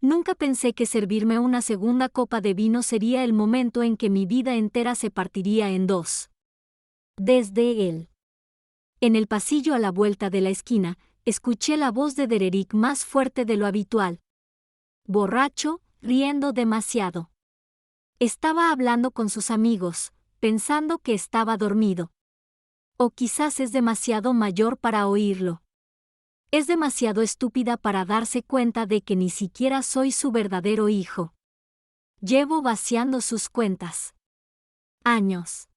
Nunca pensé que servirme una segunda copa de vino sería el momento en que mi vida entera se partiría en dos. Desde él. En el pasillo a la vuelta de la esquina, escuché la voz de Dererick más fuerte de lo habitual. Borracho, riendo demasiado. Estaba hablando con sus amigos, pensando que estaba dormido. O quizás es demasiado mayor para oírlo. Es demasiado estúpida para darse cuenta de que ni siquiera soy su verdadero hijo. Llevo vaciando sus cuentas. Años.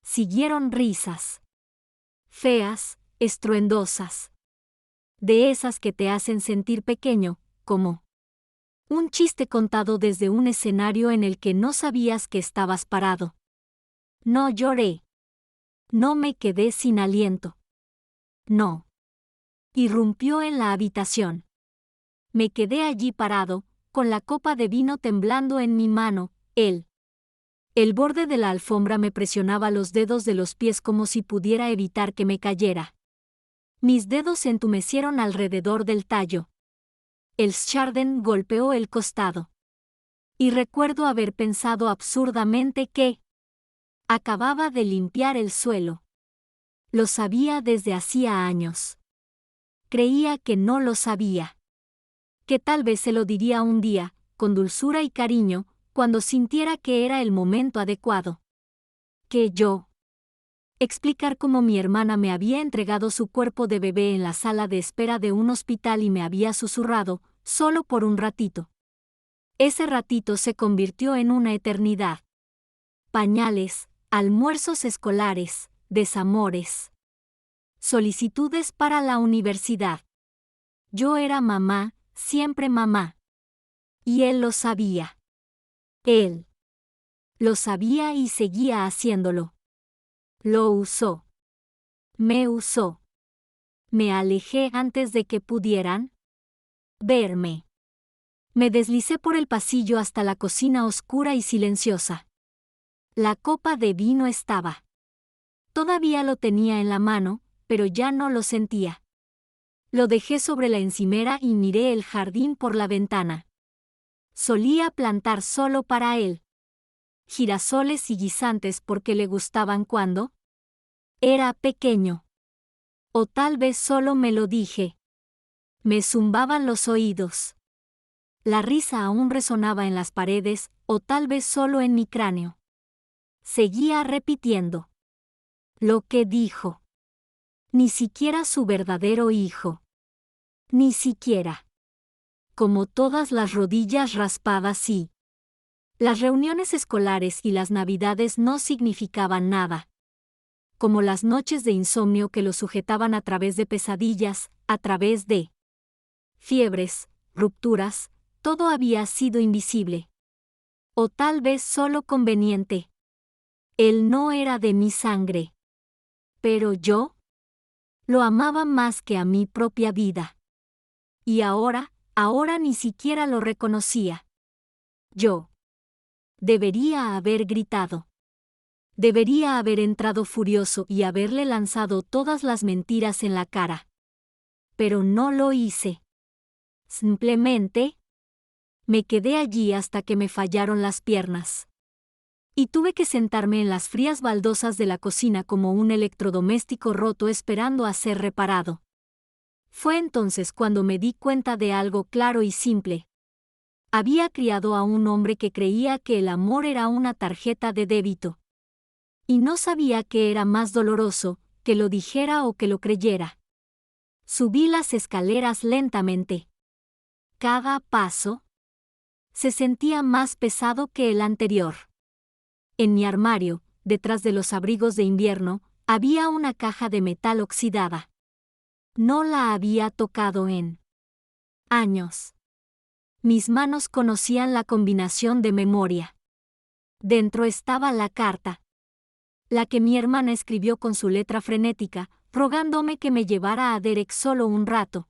Siguieron risas. Feas, estruendosas. De esas que te hacen sentir pequeño, como un chiste contado desde un escenario en el que no sabías que estabas parado. No lloré. No me quedé sin aliento. No. Irrumpió en la habitación. Me quedé allí parado, con la copa de vino temblando en mi mano. El borde de la alfombra me presionaba los dedos de los pies como si pudiera evitar que me cayera. Mis dedos se entumecieron alrededor del tallo. El Chardonnay golpeó el costado. Y recuerdo haber pensado absurdamente que acababa de limpiar el suelo. Lo sabía desde hacía años. Creía que no lo sabía. Que tal vez se lo diría un día, con dulzura y cariño, cuando sintiera que era el momento adecuado. Que yo. Explicar cómo mi hermana me había entregado su cuerpo de bebé en la sala de espera de un hospital y me había susurrado, solo por un ratito. Ese ratito se convirtió en una eternidad. Pañales, almuerzos escolares, desamores. Solicitudes para la universidad. Yo era mamá, siempre mamá. Y él lo sabía. Él. Lo sabía y seguía haciéndolo. Lo usó. Me usó. Me alejé antes de que pudieran verme. Me deslicé por el pasillo hasta la cocina oscura y silenciosa. La copa de vino estaba. Todavía lo tenía en la mano, pero ya no lo sentía. Lo dejé sobre la encimera y miré el jardín por la ventana. Solía plantar solo para él girasoles y guisantes porque le gustaban cuando era pequeño. O tal vez solo me lo dije. Me zumbaban los oídos. La risa aún resonaba en las paredes, o tal vez solo en mi cráneo. Seguía repitiendo lo que dijo. Ni siquiera su verdadero hijo. Ni siquiera. Como todas las rodillas raspadas y las reuniones escolares y las navidades no significaban nada. Como las noches de insomnio que lo sujetaban a través de pesadillas, a través de fiebres, rupturas, todo había sido invisible. O tal vez solo conveniente. Él no era de mi sangre. Pero yo lo amaba más que a mi propia vida. Y ahora ni siquiera lo reconocía. Yo debería haber gritado. Debería haber entrado furioso y haberle lanzado todas las mentiras en la cara. Pero no lo hice. Simplemente me quedé allí hasta que me fallaron las piernas. Y tuve que sentarme en las frías baldosas de la cocina como un electrodoméstico roto esperando a ser reparado. Fue entonces cuando me di cuenta de algo claro y simple. Había criado a un hombre que creía que el amor era una tarjeta de débito. Y no sabía que era más doloroso, que lo dijera o que lo creyera. Subí las escaleras lentamente. Cada paso se sentía más pesado que el anterior. En mi armario, detrás de los abrigos de invierno, había una caja de metal oxidada. No la había tocado en años. Mis manos conocían la combinación de memoria. Dentro estaba la carta. La que mi hermana escribió con su letra frenética, rogándome que me llevara a Derek solo un rato.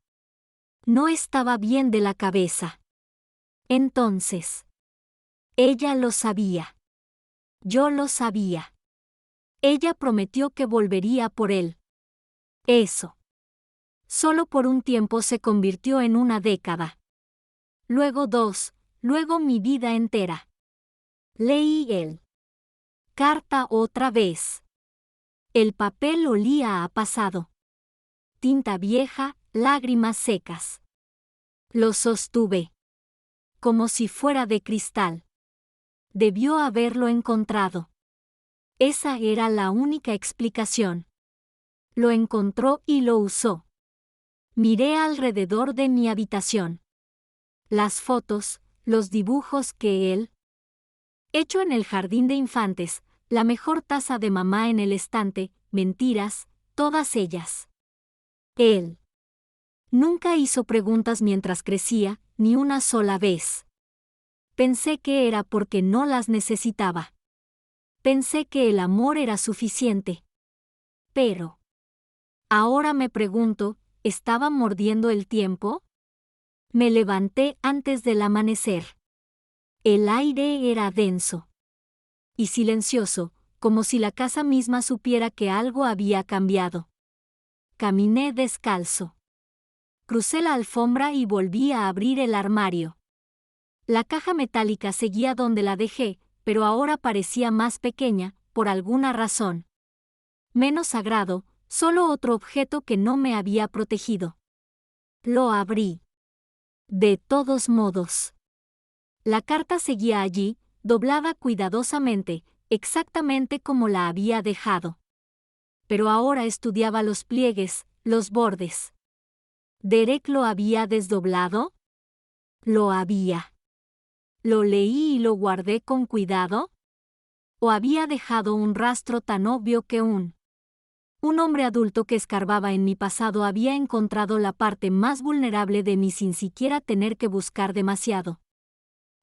No estaba bien de la cabeza. Entonces. Ella lo sabía. Yo lo sabía. Ella prometió que volvería por él. Eso. Solo por un tiempo se convirtió en una década. luego 2, luego mi vida entera. Leí el carta otra vez. El papel olía a pasado. Tinta vieja, lágrimas secas. Lo sostuve. Como si fuera de cristal. Debió haberlo encontrado. Esa era la única explicación. Lo encontró y lo usó. Miré alrededor de mi habitación. Las fotos, los dibujos que él hecho en el jardín de infantes, la mejor taza de mamá en el estante, mentiras, todas ellas. Él nunca hizo preguntas mientras crecía, ni una sola vez. Pensé que era porque no las necesitaba. Pensé que el amor era suficiente. Pero ahora me pregunto, ¿estaba mordiendo el tiempo? Me levanté antes del amanecer. El aire era denso y silencioso, como si la casa misma supiera que algo había cambiado. Caminé descalzo. Crucé la alfombra y volví a abrir el armario. La caja metálica seguía donde la dejé, pero ahora parecía más pequeña, por alguna razón. Menos sagrado, solo otro objeto que no me había protegido. Lo abrí. De todos modos. La carta seguía allí, doblada cuidadosamente, exactamente como la había dejado. Pero ahora estudiaba los pliegues, los bordes. ¿Derek lo había desdoblado? Lo había. ¿Lo leí y lo guardé con cuidado? ¿O había dejado un rastro tan obvio que un hombre adulto que escarbaba en mi pasado había encontrado la parte más vulnerable de mí sin siquiera tener que buscar demasiado?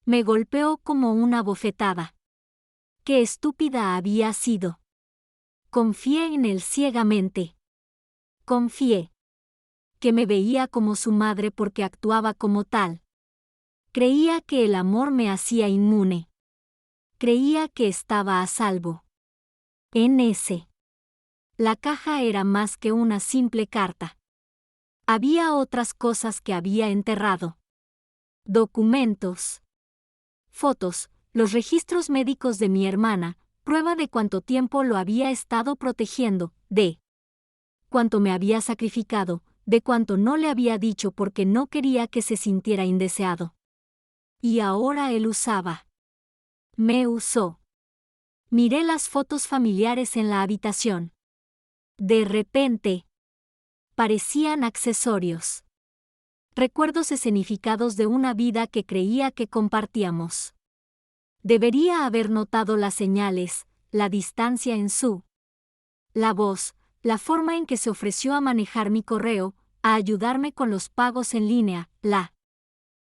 Me golpeó como una bofetada. ¡Qué estúpida había sido! Confié en él ciegamente. Confié que me veía como su madre porque actuaba como tal. Creía que el amor me hacía inmune. Creía que estaba a salvo. La caja era más que una simple carta. Había otras cosas que había enterrado. Documentos. Fotos, los registros médicos de mi hermana, prueba de cuánto tiempo lo había estado protegiendo, de cuánto me había sacrificado, de cuánto no le había dicho porque no quería que se sintiera indeseado. Y ahora él usaba. Me usó. Miré las fotos familiares en la habitación. De repente, parecían accesorios. Recuerdos escenificados de una vida que creía que compartíamos. Debería haber notado las señales, la distancia en la voz, la forma en que se ofreció a manejar mi correo, a ayudarme con los pagos en línea,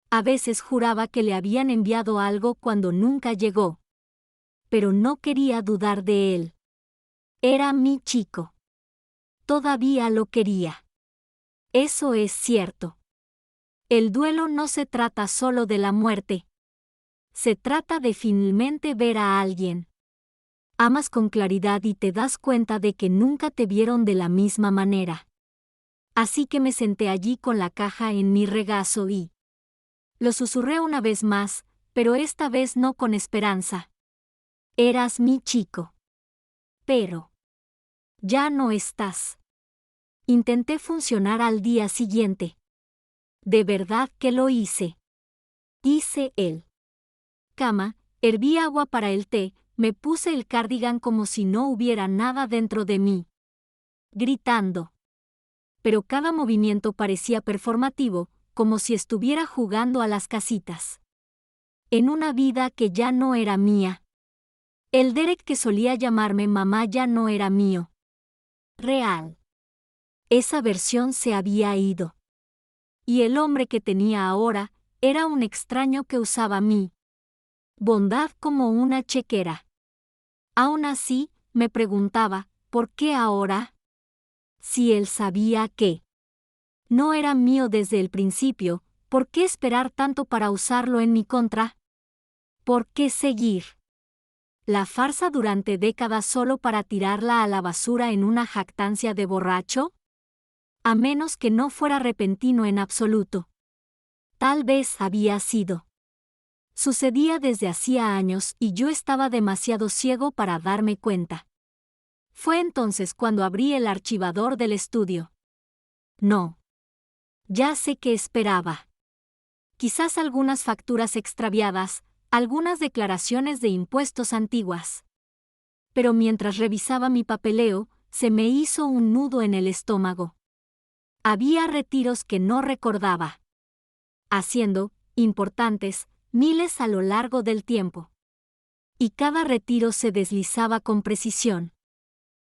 A veces juraba que le habían enviado algo cuando nunca llegó. Pero no quería dudar de él. Era mi chico. Todavía lo quería. Eso es cierto. El duelo no se trata solo de la muerte. Se trata de finalmente ver a alguien. Amas con claridad y te das cuenta de que nunca te vieron de la misma manera. Así que me senté allí con la caja en mi regazo y lo susurré una vez más, pero esta vez no con esperanza. Eras mi chico. Pero ya no estás. Intenté funcionar al día siguiente. De verdad que lo hice. Hice el cama, herví agua para el té, me puse el cardigan como si no hubiera nada dentro de mí. Gritando. Pero cada movimiento parecía performativo, como si estuviera jugando a las casitas. En una vida que ya no era mía. El Derek que solía llamarme mamá ya no era mío. Real. Esa versión se había ido. Y el hombre que tenía ahora, era un extraño que usaba mi bondad como una chequera. Aún así, me preguntaba, ¿por qué ahora? Si él sabía que no era mío desde el principio, ¿por qué esperar tanto para usarlo en mi contra? ¿Por qué seguir la farsa durante décadas solo para tirarla a la basura en una jactancia de borracho? A menos que no fuera repentino en absoluto. Tal vez había sido. Sucedía desde hacía años y yo estaba demasiado ciego para darme cuenta. Fue entonces cuando abrí el archivador del estudio. No. Ya sé qué esperaba. Quizás algunas facturas extraviadas, algunas declaraciones de impuestos antiguas. Pero mientras revisaba mi papeleo, se me hizo un nudo en el estómago. Había retiros que no recordaba. Haciendo, importantes, miles a lo largo del tiempo. Y cada retiro se deslizaba con precisión.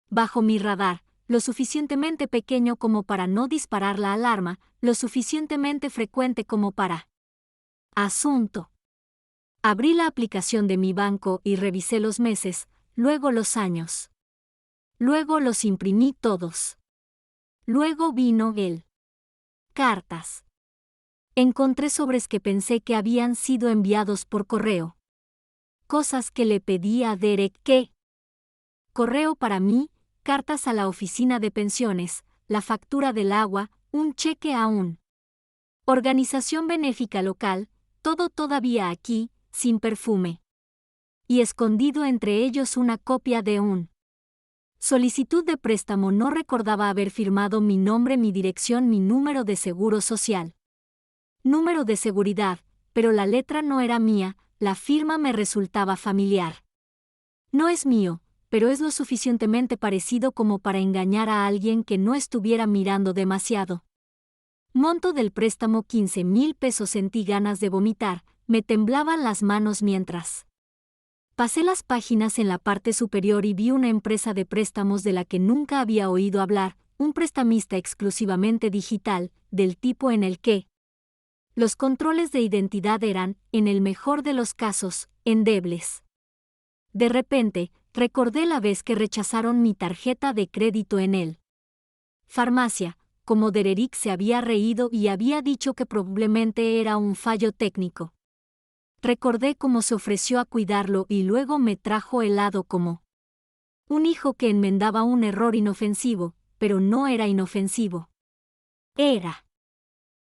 Bajo mi radar, lo suficientemente pequeño como para no disparar la alarma, lo suficientemente frecuente como para... Asunto. Abrí la aplicación de mi banco y revisé los meses, luego los años. Luego los imprimí todos. Luego vino el... Cartas. Encontré sobres que pensé que habían sido enviados por correo. Cosas que le pedí a Derek que... Correo para mí, cartas a la oficina de pensiones, la factura del agua, un cheque a un... Organización benéfica local, todo todavía aquí, sin perfume. Y escondido entre ellos una copia de un... Solicitud de préstamo. No recordaba haber firmado mi nombre, mi dirección, mi número de seguro social. Número de seguridad, pero la letra no era mía, la firma me resultaba familiar. No es mío, pero es lo suficientemente parecido como para engañar a alguien que no estuviera mirando demasiado. Monto del préstamo 15,000 pesos. Sentí ganas de vomitar, me temblaban las manos mientras... Pasé las páginas en la parte superior y vi una empresa de préstamos de la que nunca había oído hablar, un prestamista exclusivamente digital, del tipo en el que los controles de identidad eran, en el mejor de los casos, endebles. De repente, recordé la vez que rechazaron mi tarjeta de crédito en el farmacia, como Derek se había reído y había dicho que probablemente era un fallo técnico. Recordé cómo se ofreció a cuidarlo y luego me trajo helado como un hijo que enmendaba un error inofensivo, pero no era inofensivo. Era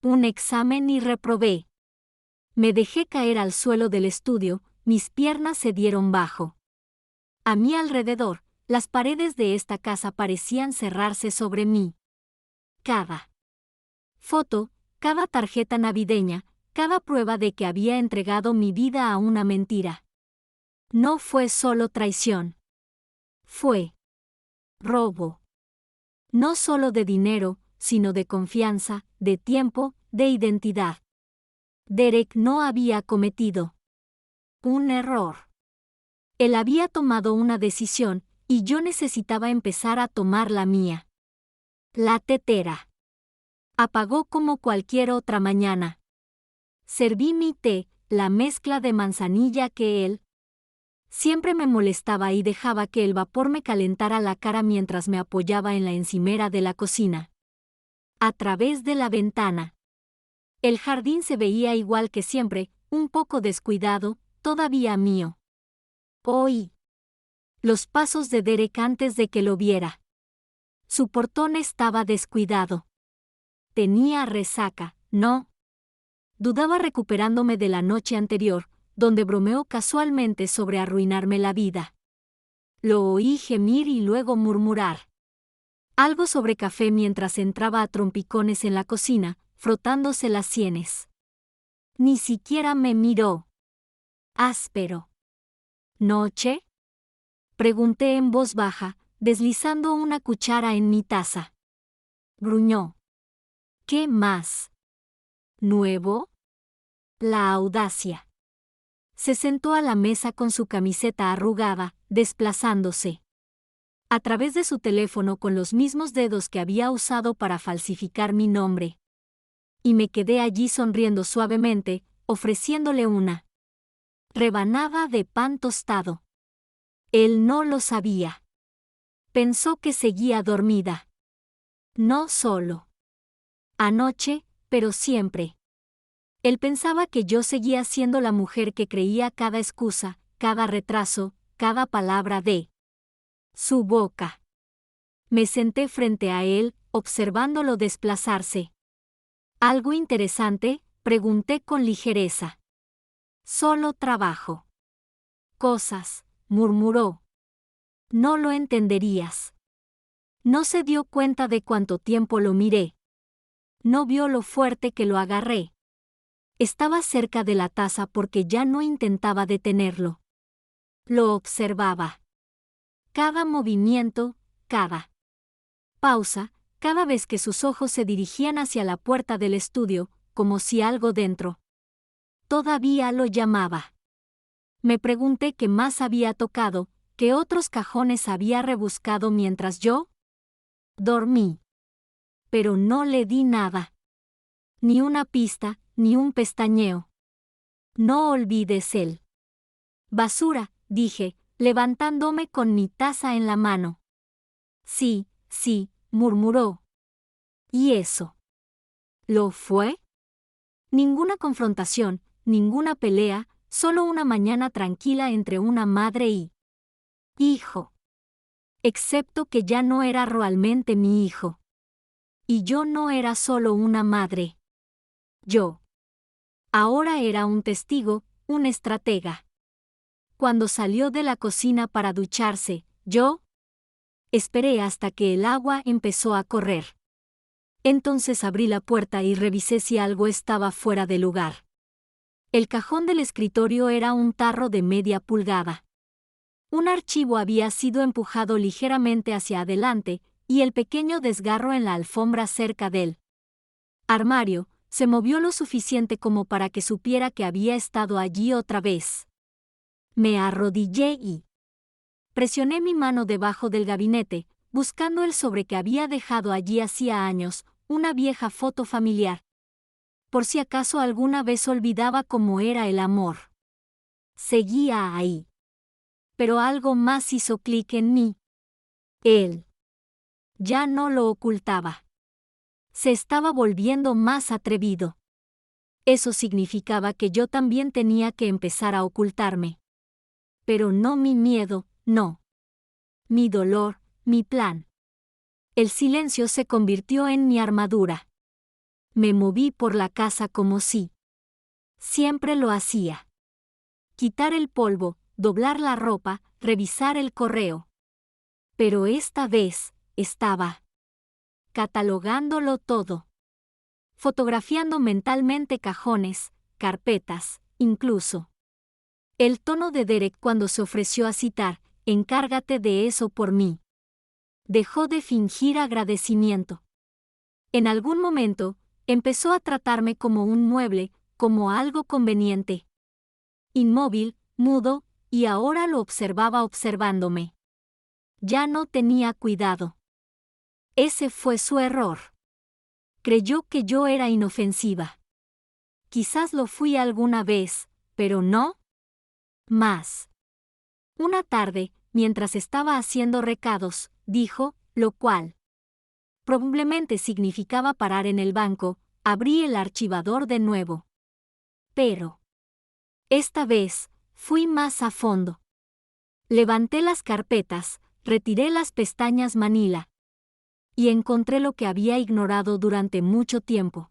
un examen y reprobé. Me dejé caer al suelo del estudio, mis piernas se dieron bajo. A mi alrededor, las paredes de esta casa parecían cerrarse sobre mí. Cada foto, cada tarjeta navideña, cada prueba de que había entregado mi vida a una mentira. No fue solo traición. Fue robo. No solo de dinero, sino de confianza, de tiempo, de identidad. Derek no había cometido un error. Él había tomado una decisión, y yo necesitaba empezar a tomar la mía. La tetera apagó como cualquier otra mañana. Serví mi té, la mezcla de manzanilla que él siempre me molestaba y dejaba que el vapor me calentara la cara mientras me apoyaba en la encimera de la cocina. A través de la ventana. El jardín se veía igual que siempre, un poco descuidado, todavía mío. Oí los pasos de Derek antes de que lo viera. Su portón estaba descuidado. Tenía resaca, ¿no? Dudaba recuperándome de la noche anterior, donde bromeó casualmente sobre arruinarme la vida. Lo oí gemir y luego murmurar algo sobre café mientras entraba a trompicones en la cocina, frotándose las sienes. Ni siquiera me miró. Áspero. ¿Noche? Pregunté en voz baja, deslizando una cuchara en mi taza. Gruñó. ¿Qué más? ¿Nuevo? La audacia. Se sentó a la mesa con su camiseta arrugada, desplazándose a través de su teléfono con los mismos dedos que había usado para falsificar mi nombre. Y me quedé allí sonriendo suavemente, ofreciéndole una rebanada de pan tostado. Él no lo sabía. Pensó que seguía dormida. No solo anoche, pero siempre. Él pensaba que yo seguía siendo la mujer que creía cada excusa, cada retraso, cada palabra de su boca. Me senté frente a él, observándolo desplazarse. ¿Algo interesante?, Pregunté con ligereza. Solo trabajo. Cosas, murmuró. No lo entenderías. No se dio cuenta de cuánto tiempo lo miré. No vio lo fuerte que lo agarré. Estaba cerca de la taza porque ya no intentaba detenerlo. Lo observaba. Cada movimiento, cada pausa, cada vez que sus ojos se dirigían hacia la puerta del estudio, como si algo dentro todavía lo llamaba. Me pregunté qué más había tocado, qué otros cajones había rebuscado mientras yo dormí. Pero no le di nada. Ni una pista, ni un pestañeo. No olvides él. Basura, dije, levantándome con mi taza en la mano. Sí, sí, murmuró. ¿Y eso? ¿Lo fue? Ninguna confrontación, ninguna pelea, solo una mañana tranquila entre una madre y hijo. Excepto que ya no era realmente mi hijo. Y yo no era solo una madre. Yo. Ahora era un testigo, un estratega. Cuando salió de la cocina para ducharse, yo esperé hasta que el agua empezó a correr. Entonces abrí la puerta y revisé si algo estaba fuera de lugar. El cajón del escritorio era un tarro de media pulgada. Un archivo había sido empujado ligeramente hacia adelante, y el pequeño desgarro en la alfombra cerca del armario se movió lo suficiente como para que supiera que había estado allí otra vez. Me arrodillé y presioné mi mano debajo del gabinete, buscando el sobre que había dejado allí hacía años, una vieja foto familiar. Por si acaso alguna vez olvidaba cómo era el amor. Seguía ahí. Pero algo más hizo clic en mí. Él ya no lo ocultaba. Se estaba volviendo más atrevido. Eso significaba que yo también tenía que empezar a ocultarme. Pero no mi miedo, no. Mi dolor, mi plan. El silencio se convirtió en mi armadura. Me moví por la casa como si siempre lo hacía. Quitar el polvo, doblar la ropa, revisar el correo. Pero esta vez, estaba catalogándolo todo. Fotografiando mentalmente cajones, carpetas, incluso. El tono de Derek cuando se ofreció a citar, encárgate de eso por mí. Dejó de fingir agradecimiento. En algún momento, empezó a tratarme como un mueble, como algo conveniente. Inmóvil, mudo, y ahora lo observaba observándome. Ya no tenía cuidado. Ese fue su error. Creyó que yo era inofensiva. Quizás lo fui alguna vez, pero no más. Una tarde, mientras estaba haciendo recados, dijo, lo cual probablemente significaba parar en el banco, abrí el archivador de nuevo. Pero esta vez, fui más a fondo. Levanté las carpetas, retiré las pestañas Manila. Y encontré lo que había ignorado durante mucho tiempo.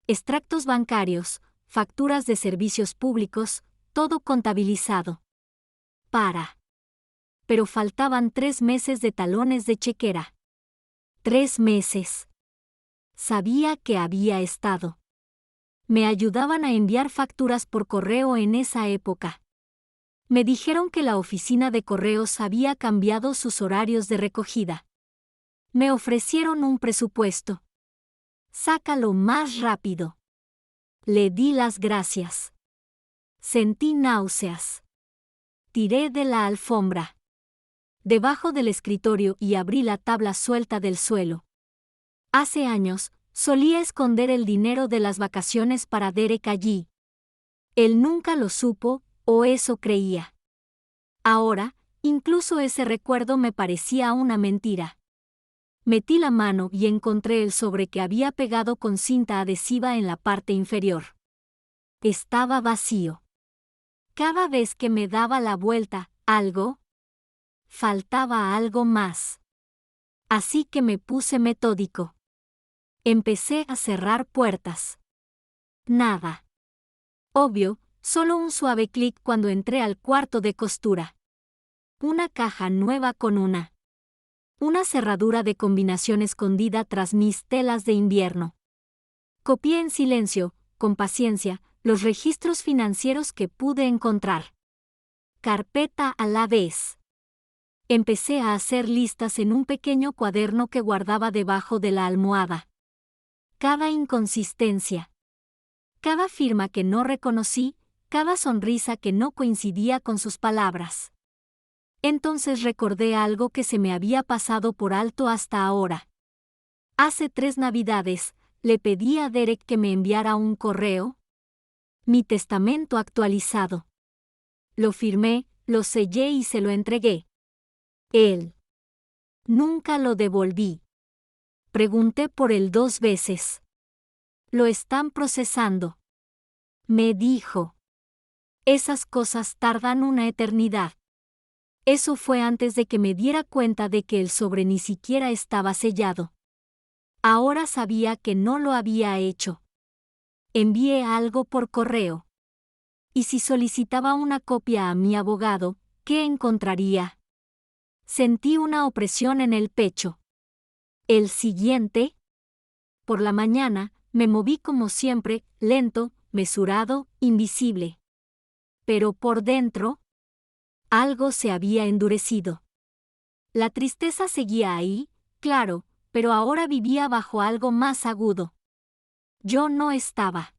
Extractos bancarios, facturas de servicios públicos, todo contabilizado. Pero faltaban 3 meses de talones de chequera. 3 meses. Sabía que había estado. Me ayudaban a enviar facturas por correo en esa época. Me dijeron que la oficina de correos había cambiado sus horarios de recogida. Me ofrecieron un presupuesto. Sácalo más rápido. Le di las gracias. Sentí náuseas. Tiré de la alfombra. Debajo del escritorio y abrí la tabla suelta del suelo. Hace años, solía esconder el dinero de las vacaciones para Derek allí. Él nunca lo supo, o eso creía. Ahora, incluso ese recuerdo me parecía una mentira. Metí la mano y encontré el sobre que había pegado con cinta adhesiva en la parte inferior. Estaba vacío. Cada vez que me daba la vuelta, faltaba algo más. Así que me puse metódico. Empecé a cerrar puertas. Nada. Obvio, solo un suave clic cuando entré al cuarto de costura. Una caja nueva con una cerradura de combinación escondida tras mis telas de invierno. Copié en silencio, con paciencia, los registros financieros que pude encontrar. Carpeta a la vez. Empecé a hacer listas en un pequeño cuaderno que guardaba debajo de la almohada. Cada inconsistencia. Cada firma que no reconocí, cada sonrisa que no coincidía con sus palabras. Entonces recordé algo que se me había pasado por alto hasta ahora. Hace 3 Navidades, le pedí a Derek que me enviara un correo. Mi testamento actualizado. Lo firmé, lo sellé y se lo entregué. Él. Nunca lo devolví. Pregunté por él 2 veces. Lo están procesando. Me dijo. Esas cosas tardan una eternidad. Eso fue antes de que me diera cuenta de que el sobre ni siquiera estaba sellado. Ahora sabía que no lo había hecho. Envié algo por correo. Y si solicitaba una copia a mi abogado, ¿qué encontraría? Sentí una opresión en el pecho. El siguiente. Por la mañana, me moví como siempre, lento, mesurado, invisible. Pero por dentro, algo se había endurecido. La tristeza seguía ahí, claro, pero ahora vivía bajo algo más agudo. Yo no estaba.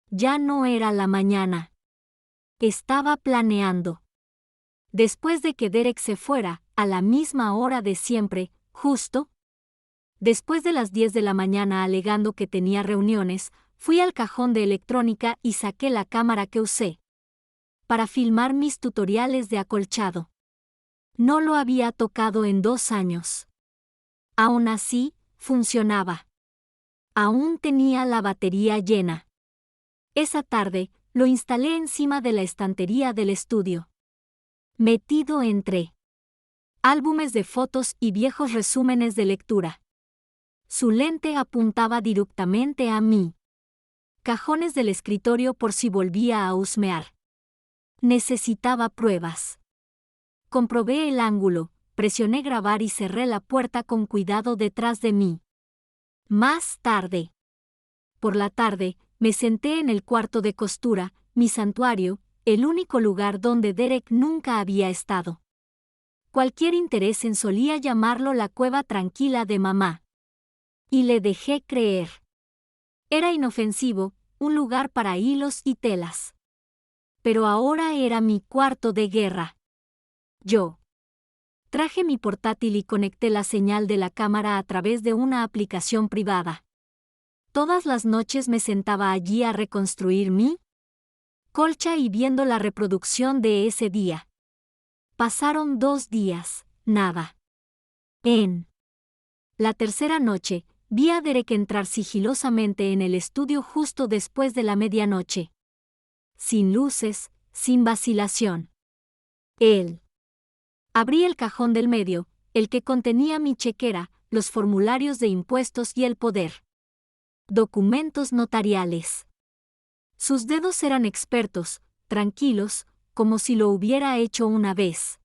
Ya no era la mañana. Estaba planeando. Después de que Derek se fuera, a la misma hora de siempre, justo, después de las 10 de la mañana alegando que tenía reuniones, fui al cajón de electrónica y saqué la cámara que usé para filmar mis tutoriales de acolchado. No lo había tocado en 2 años. Aún así, funcionaba. Aún tenía la batería llena. Esa tarde, lo instalé encima de la estantería del estudio. Metido entre álbumes de fotos y viejos resúmenes de lectura. Su lente apuntaba directamente a mí. Cajones del escritorio por si volvía a husmear. Necesitaba pruebas. Comprobé el ángulo, presioné grabar y cerré la puerta con cuidado detrás de mí. Más tarde. Por la tarde, me senté en el cuarto de costura, mi santuario, el único lugar donde Derek nunca había estado. Cualquier interés en solía llamarlo la cueva tranquila de mamá. Y le dejé creer. Era inofensivo, un lugar para hilos y telas. Pero ahora era mi cuarto de guerra. Yo traje mi portátil y conecté la señal de la cámara a través de una aplicación privada. Todas las noches me sentaba allí a reconstruir mi colcha y viendo la reproducción de ese día. Pasaron 2 días, nada. En la tercera noche, vi a Derek entrar sigilosamente en el estudio justo después de la medianoche. Sin luces, sin vacilación. Él. Abrí el cajón del medio, el que contenía mi chequera, los formularios de impuestos y el poder. Documentos notariales. Sus dedos eran expertos, tranquilos, como si lo hubiera hecho una vez.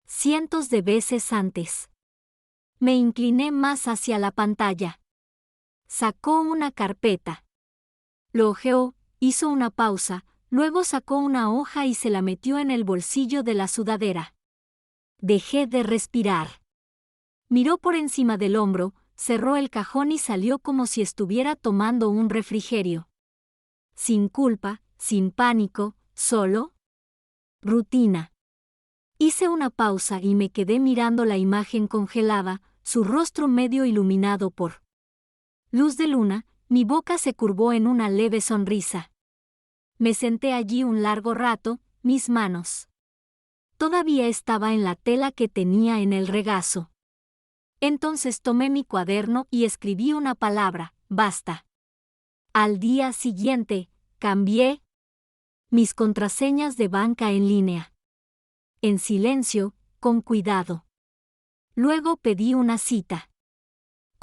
Cientos de veces antes. Me incliné más hacia la pantalla. Sacó una carpeta. Lo hojeó, hizo una pausa, luego sacó una hoja y se la metió en el bolsillo de la sudadera. Dejé de respirar. Miró por encima del hombro, cerró el cajón y salió como si estuviera tomando un refrigerio. Sin culpa, sin pánico, solo rutina. Hice una pausa y me quedé mirando la imagen congelada, su rostro medio iluminado por luz de luna, mi boca se curvó en una leve sonrisa. Me senté allí un largo rato, mis manos todavía estaba en la tela que tenía en el regazo. Entonces tomé mi cuaderno y escribí una palabra, basta. Al día siguiente, cambié mis contraseñas de banca en línea. En silencio, con cuidado. Luego pedí una cita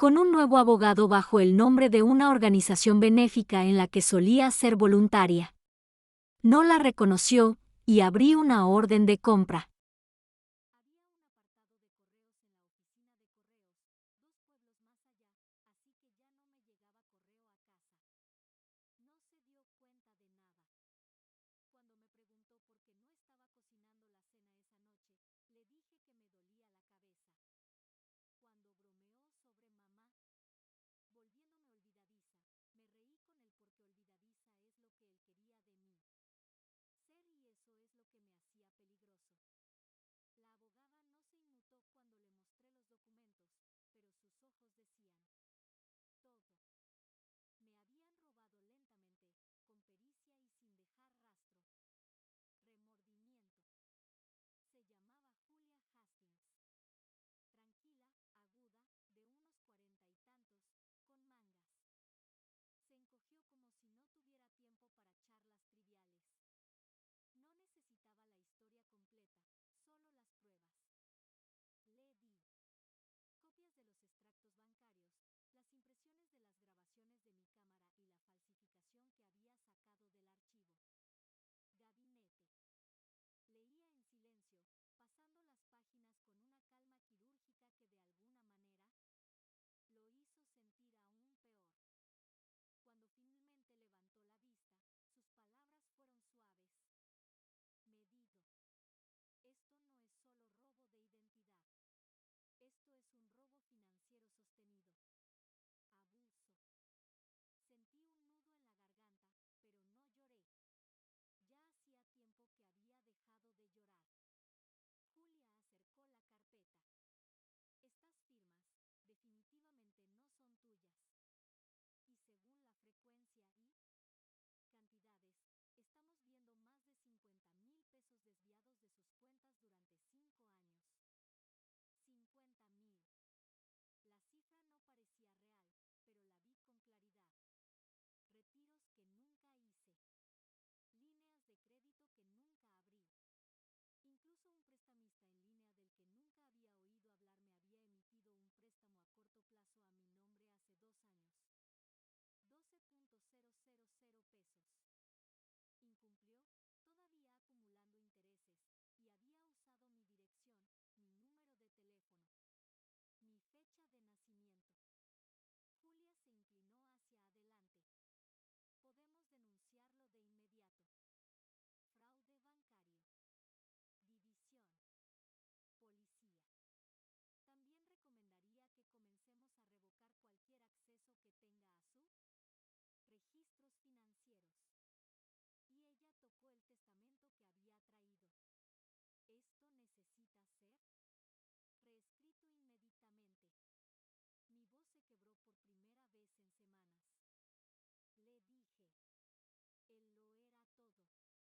con un nuevo abogado bajo el nombre de una organización benéfica en la que solía ser voluntaria. No la reconoció y abrí una orden de compra. Había un apartado de correos en la oficina de correos, 2 pueblos más allá, así que ya no me llegaba correo a casa. No se dio cuenta de nada. Cuando me preguntó por qué no estaba cocinando la cena esa noche, le dije que me dolía la cabeza. Cuando bromeó sobre mamá, volviéndome olvidadiza, me reí con él porque olvidadiza es lo que él quería de mí. Ser y eso es lo que me hacía peligroso. La abogada no se inmutó cuando le mostré los documentos, pero sus ojos decían todo. Me habían robado lentamente, con pericia y sin dejar rastro. Remordimiento. Se llamaba Julia Hastings. Tranquila, aguda, de unos 40 y tantos, con mangas. Se encogió como si no tuviera tiempo para charlas triviales. No necesitaba la historia completa, solo las pruebas. Le di copias de los extractos bancarios, las impresiones de las grabaciones de mi cámara y la falsificación que había sacado del archivo. Gabinete. Leía en silencio, pasando las páginas con una calma quirúrgica que de alguna manera lo hizo sentir aún peor. Cuando finalmente levantó la vista, sus palabras fueron suaves. Medido. Esto no es solo robo de identidad. Esto es un robo financiero sostenido. Abuso. Sentí un nudo en la garganta, pero no lloré. Ya hacía tiempo que había dejado de llorar. Julia acercó la carpeta. Estas firmas, definitivamente no son tuyas. Y según la frecuencia y cantidades, estamos viendo más de 50,000 pesos desviados de sus cuentas durante 5 años. 50,000. La cifra no parecía real, pero la vi con claridad. Retiros que nunca hice. Líneas de crédito que nunca abrí. Incluso un prestamista en línea del que nunca había oído hablar me había emitido un préstamo a corto plazo a mi nombre hace 2 años. 12,000 pesos. Incumplió, todavía acumulando intereses, y había usado mi dirección, mi número de teléfono, mi fecha de nacimiento. Julia se inclinó hacia adelante. Podemos denunciarlo de inmediato. Fraude bancario. División. Policía. También recomendaría que comencemos a revocar cualquier acceso que tenga a su registros financieros. Y ella tocó el testamento que había traído. Esto necesita ser reescrito inmediatamente. Mi voz se quebró por primera vez en semanas. Le dije. Él lo era todo. Le di todo. Julia no dijo que no lo hiciera. No lo merecía. No lo necesitaba. Lo vi en sus ojos. Creo que agradecí que no intentara consolarme. No quería comodidad. Quería control. Definimos los siguientes pasos. Cerraría las cuentas a las que tenía acceso, abrir nuevas, autorizar a Julia como mi representante legal. Representante. Ella presentaría el informe preliminar de fraude y luego trabajaría con mi banco para recuperar lo que pudiéramos. ¿Cuándo? Me preguntó si tenía otros activos financieros, así que hice una pausa. Pensé en la pequeña caja de seguridad escondida en mi costurero. Gabinete, la vieja póliza de seguro de vida, la herencia de mi tía Derek.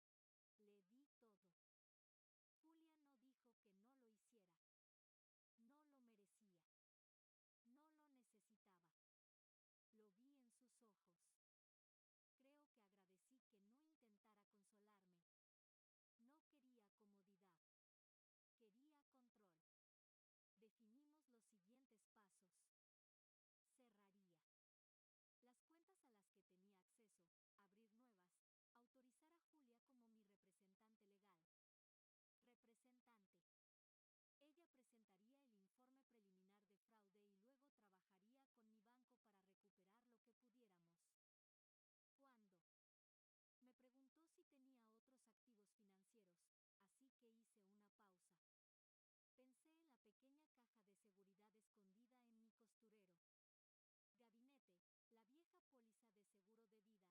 Nunca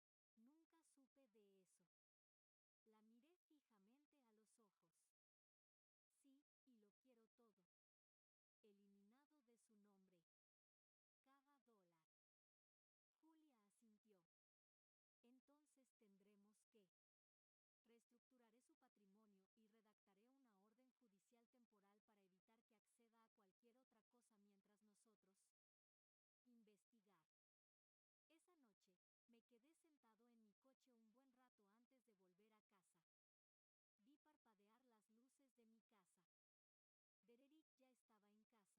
supe de eso. La miré fijamente a los ojos. Sí, y lo quiero todo. Eliminado de su nombre. Cada dólar. Julia asintió. Entonces tendremos que. Reestructuraré su patrimonio y redactaré una orden judicial temporal para evitar que acceda a cualquier otra cosa mientras nosotros. Investigar. Esa noche, me quedé sentado en mi coche un buen rato antes de volver a casa. Vi parpadear las luces de mi casa. Derek ya estaba en casa. probablemente en el sofá, probablemente navegando por las mismas aplicaciones que usó para monitorear mis cuentas, probablemente pensando que aún tenía tiempo para drenarme. Seco. No sabía que las cerraduras estaban cambiando. No sabía que la tormenta ya se movía debajo de él. Cuando llegué en casa, Derek estaba exactamente donde esperaba, despatarrado en el sofá de la sala de estar, cambiando los canales de televisión con esa tranquilidad que solo tienes cuando la casa en la que vives no te cuesta nada. Oye, llamó sin mirar arriba. Saliste tarde. ¿Todo bien? Sonreí. Solo recados. Comprar comida. No, dije sentándome en el borde del sillón frente a él. No me sentí. Me gusta cocinar esta noche, parpadeó. Eso es nuevo, me encogí de hombros. Todos cambiamos. Él gruñó y volvió a la pantalla. Esa fue la última conversación real que tuvimos. Lo tuve durante una semana. Cada día hacía pequeños movimientos, invisibles. Empecé con las cosas fáciles, lo di de baja de mis cuentas digitales, redirigí mi correo a el nuevo apartado postal y notifiqué a mi asesor financiero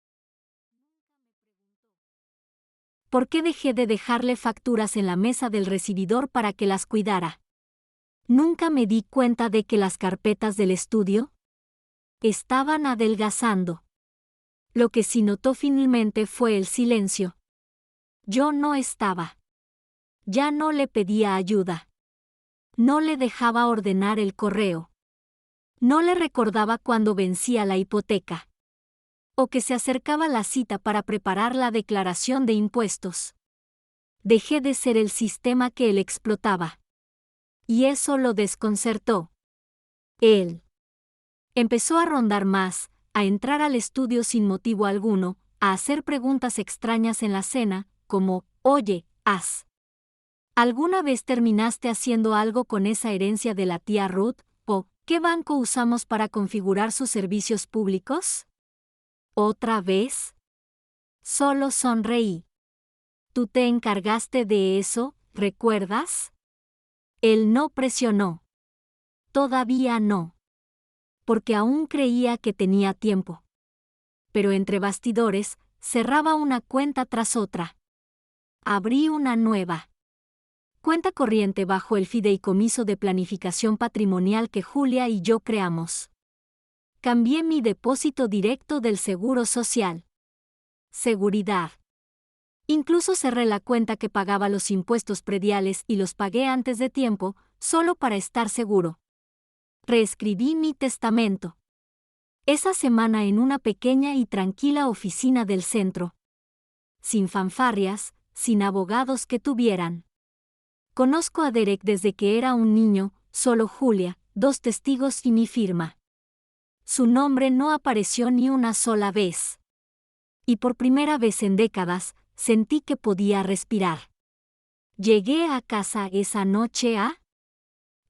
que consolidaría cuentas. Nunca me preguntó ¿por qué dejé de dejarle facturas en la mesa del recibidor para que las cuidara? Nunca me di cuenta de que las carpetas del estudio estaban adelgazando. Lo que sí notó finalmente fue el silencio. Yo no estaba. Ya no le pedía ayuda. No le dejaba ordenar el correo. No le recordaba cuando vencía la hipoteca. O que se acercaba la cita para preparar la declaración de impuestos. Dejé de ser el sistema que él explotaba. Y eso lo desconcertó. Él empezó a rondar más, a entrar al estudio sin motivo alguno, a hacer preguntas extrañas en la cena, como, oye, ¿alguna vez terminaste haciendo algo con esa herencia de la tía Ruth? ¿O qué banco usamos para configurar sus servicios públicos? ¿Otra vez? Solo sonreí. ¿Tú te encargaste de eso, recuerdas? Él no presionó. Todavía no. Porque aún creía que tenía tiempo. Pero entre bastidores, cerraba una cuenta tras otra. Abrí una nueva cuenta corriente bajo el fideicomiso de planificación patrimonial que Julia y yo creamos. Cambié mi depósito directo del Seguro Social. Seguridad. Incluso cerré la cuenta que pagaba los impuestos prediales y los pagué antes de tiempo, solo para estar seguro. Reescribí mi testamento. Esa semana en una pequeña y tranquila oficina del centro. Sin fanfarrias, sin abogados que tuvieran. Conozco a Derek desde que era un niño, solo Julia, 2 testigos y mi firma. Su nombre no apareció ni una sola vez. Y por primera vez en décadas, sentí que podía respirar. Llegué a casa esa noche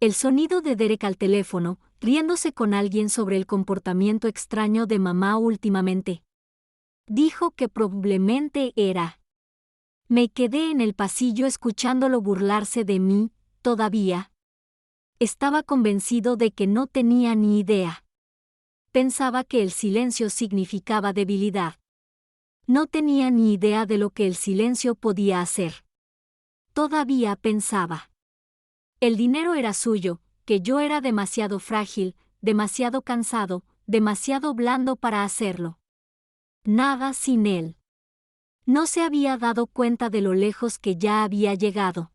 el sonido de Derek al teléfono, riéndose con alguien sobre el comportamiento extraño de mamá últimamente. Dijo que probablemente era. Me quedé en el pasillo escuchándolo burlarse de mí, todavía. Estaba convencido de que no tenía ni idea. Pensaba que el silencio significaba debilidad. No tenía ni idea de lo que el silencio podía hacer. Todavía pensaba. El dinero era suyo, que yo era demasiado frágil, demasiado cansado, demasiado blando para hacerlo. Nada sin él. No se había dado cuenta de lo lejos que ya había llegado.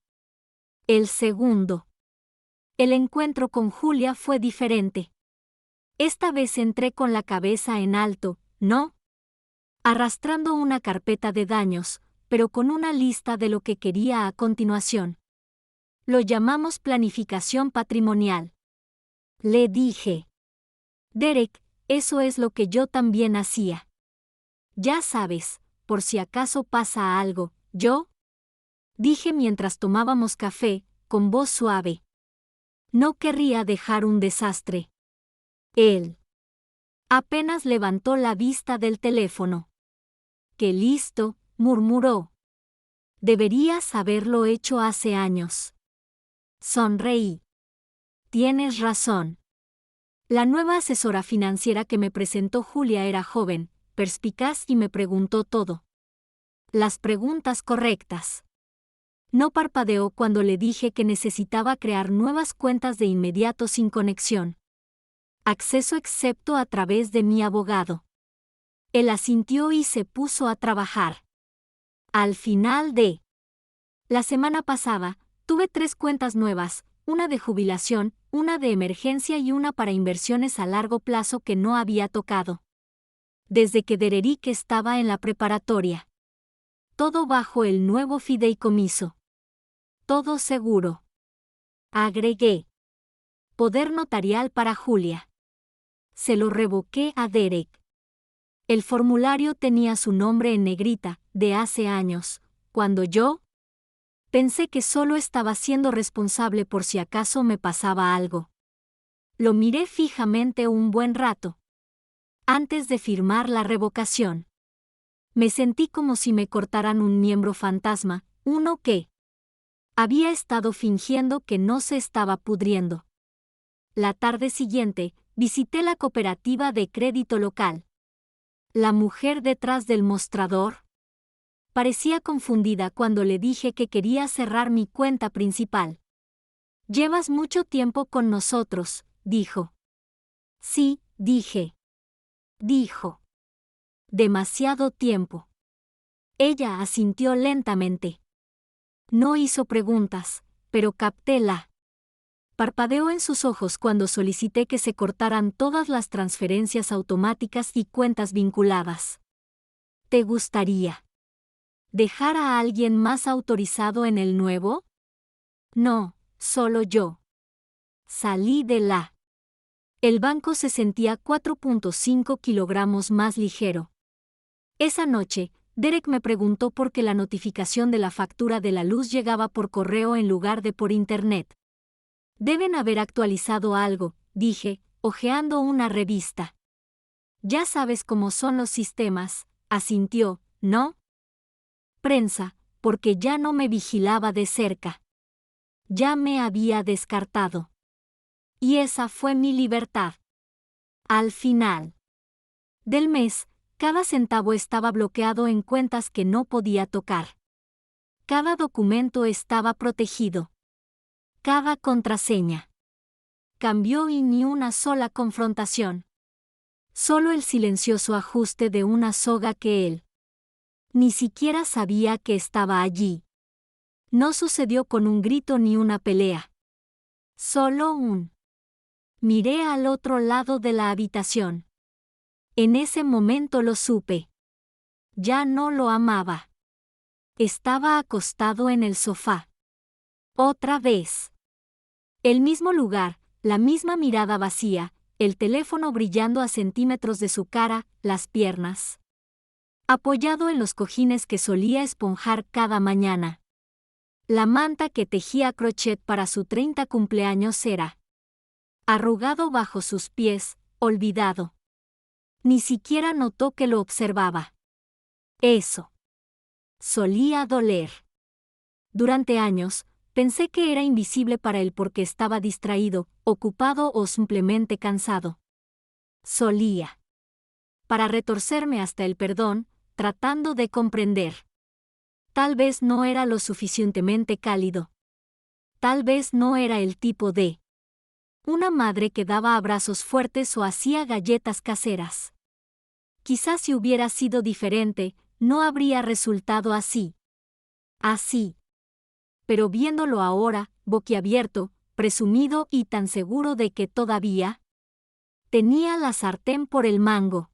El segundo. El encuentro con Julia fue diferente. Esta vez entré con la cabeza en alto, ¿no? Arrastrando una carpeta de daños, pero con una lista de lo que quería a continuación. Lo llamamos planificación patrimonial. Le dije. Derek, eso es lo que yo también hacía. Ya sabes, por si acaso pasa algo, yo. Dije mientras tomábamos café, con voz suave. No querría dejar un desastre. Él apenas levantó la vista del teléfono. ¡Qué listo!, murmuró. Deberías haberlo hecho hace años. Sonreí. Tienes razón. La nueva asesora financiera que me presentó Julia era joven, perspicaz y me preguntó todo. Las preguntas correctas. No parpadeó cuando le dije que necesitaba crear nuevas cuentas de inmediato sin conexión. Acceso excepto a través de mi abogado. Él asintió y se puso a trabajar. Al final de la semana pasada, tuve 3 cuentas nuevas, una de jubilación, una de emergencia y una para inversiones a largo plazo que no había tocado. Desde que Dererick estaba en la preparatoria. Todo bajo el nuevo fideicomiso. Todo seguro. Agregué. Poder notarial para Julia. Se lo revoqué a Derek. El formulario tenía su nombre en negrita, de hace años, cuando yo pensé que solo estaba siendo responsable por si acaso me pasaba algo. Lo miré fijamente un buen rato. Antes de firmar la revocación. Me sentí como si me cortaran un miembro fantasma, uno que había estado fingiendo que no se estaba pudriendo. La tarde siguiente, visité la cooperativa de crédito local. La mujer detrás del mostrador parecía confundida cuando le dije que quería cerrar mi cuenta principal. «Llevas mucho tiempo con nosotros», dijo. «Sí», dije. Dijo. «Demasiado tiempo». Ella asintió lentamente. No hizo preguntas, pero capté la parpadeó en sus ojos cuando solicité que se cortaran todas las transferencias automáticas y cuentas vinculadas. ¿Te gustaría dejar a alguien más autorizado en el nuevo? No, solo yo. Salí de la. El banco se sentía 4.5 kilogramos más ligero. Esa noche, Derek me preguntó por qué la notificación de la factura de la luz llegaba por correo en lugar de por internet. Deben haber actualizado algo, dije, hojeando una revista. Ya sabes cómo son los sistemas, asintió, ¿no? Prensa, porque ya no me vigilaba de cerca. Ya me había descartado. Y esa fue mi libertad. Al final del mes, cada centavo estaba bloqueado en cuentas que no podía tocar. Cada documento estaba protegido. Cada contraseña cambió y ni una sola confrontación. Solo el silencioso ajuste de una soga que él ni siquiera sabía que estaba allí. No sucedió con un grito ni una pelea. Solo un. Miré al otro lado de la habitación. En ese momento lo supe. Ya no lo amaba. Estaba acostado en el sofá. Otra vez. El mismo lugar, la misma mirada vacía, el teléfono brillando a centímetros de su cara, las piernas apoyado en los cojines que solía esponjar cada mañana. La manta que tejía a crochet para su 30 cumpleaños era arrugado bajo sus pies, olvidado. Ni siquiera notó que lo observaba. Eso solía doler. Durante años, pensé que era invisible para él porque estaba distraído, ocupado o simplemente cansado. Solía. Para retorcerme hasta el perdón, tratando de comprender. Tal vez no era lo suficientemente cálido. Tal vez no era el tipo de una madre que daba abrazos fuertes o hacía galletas caseras. Quizás si hubiera sido diferente, no habría resultado así. Así. Pero viéndolo ahora, boquiabierto, presumido y tan seguro de que todavía tenía la sartén por el mango.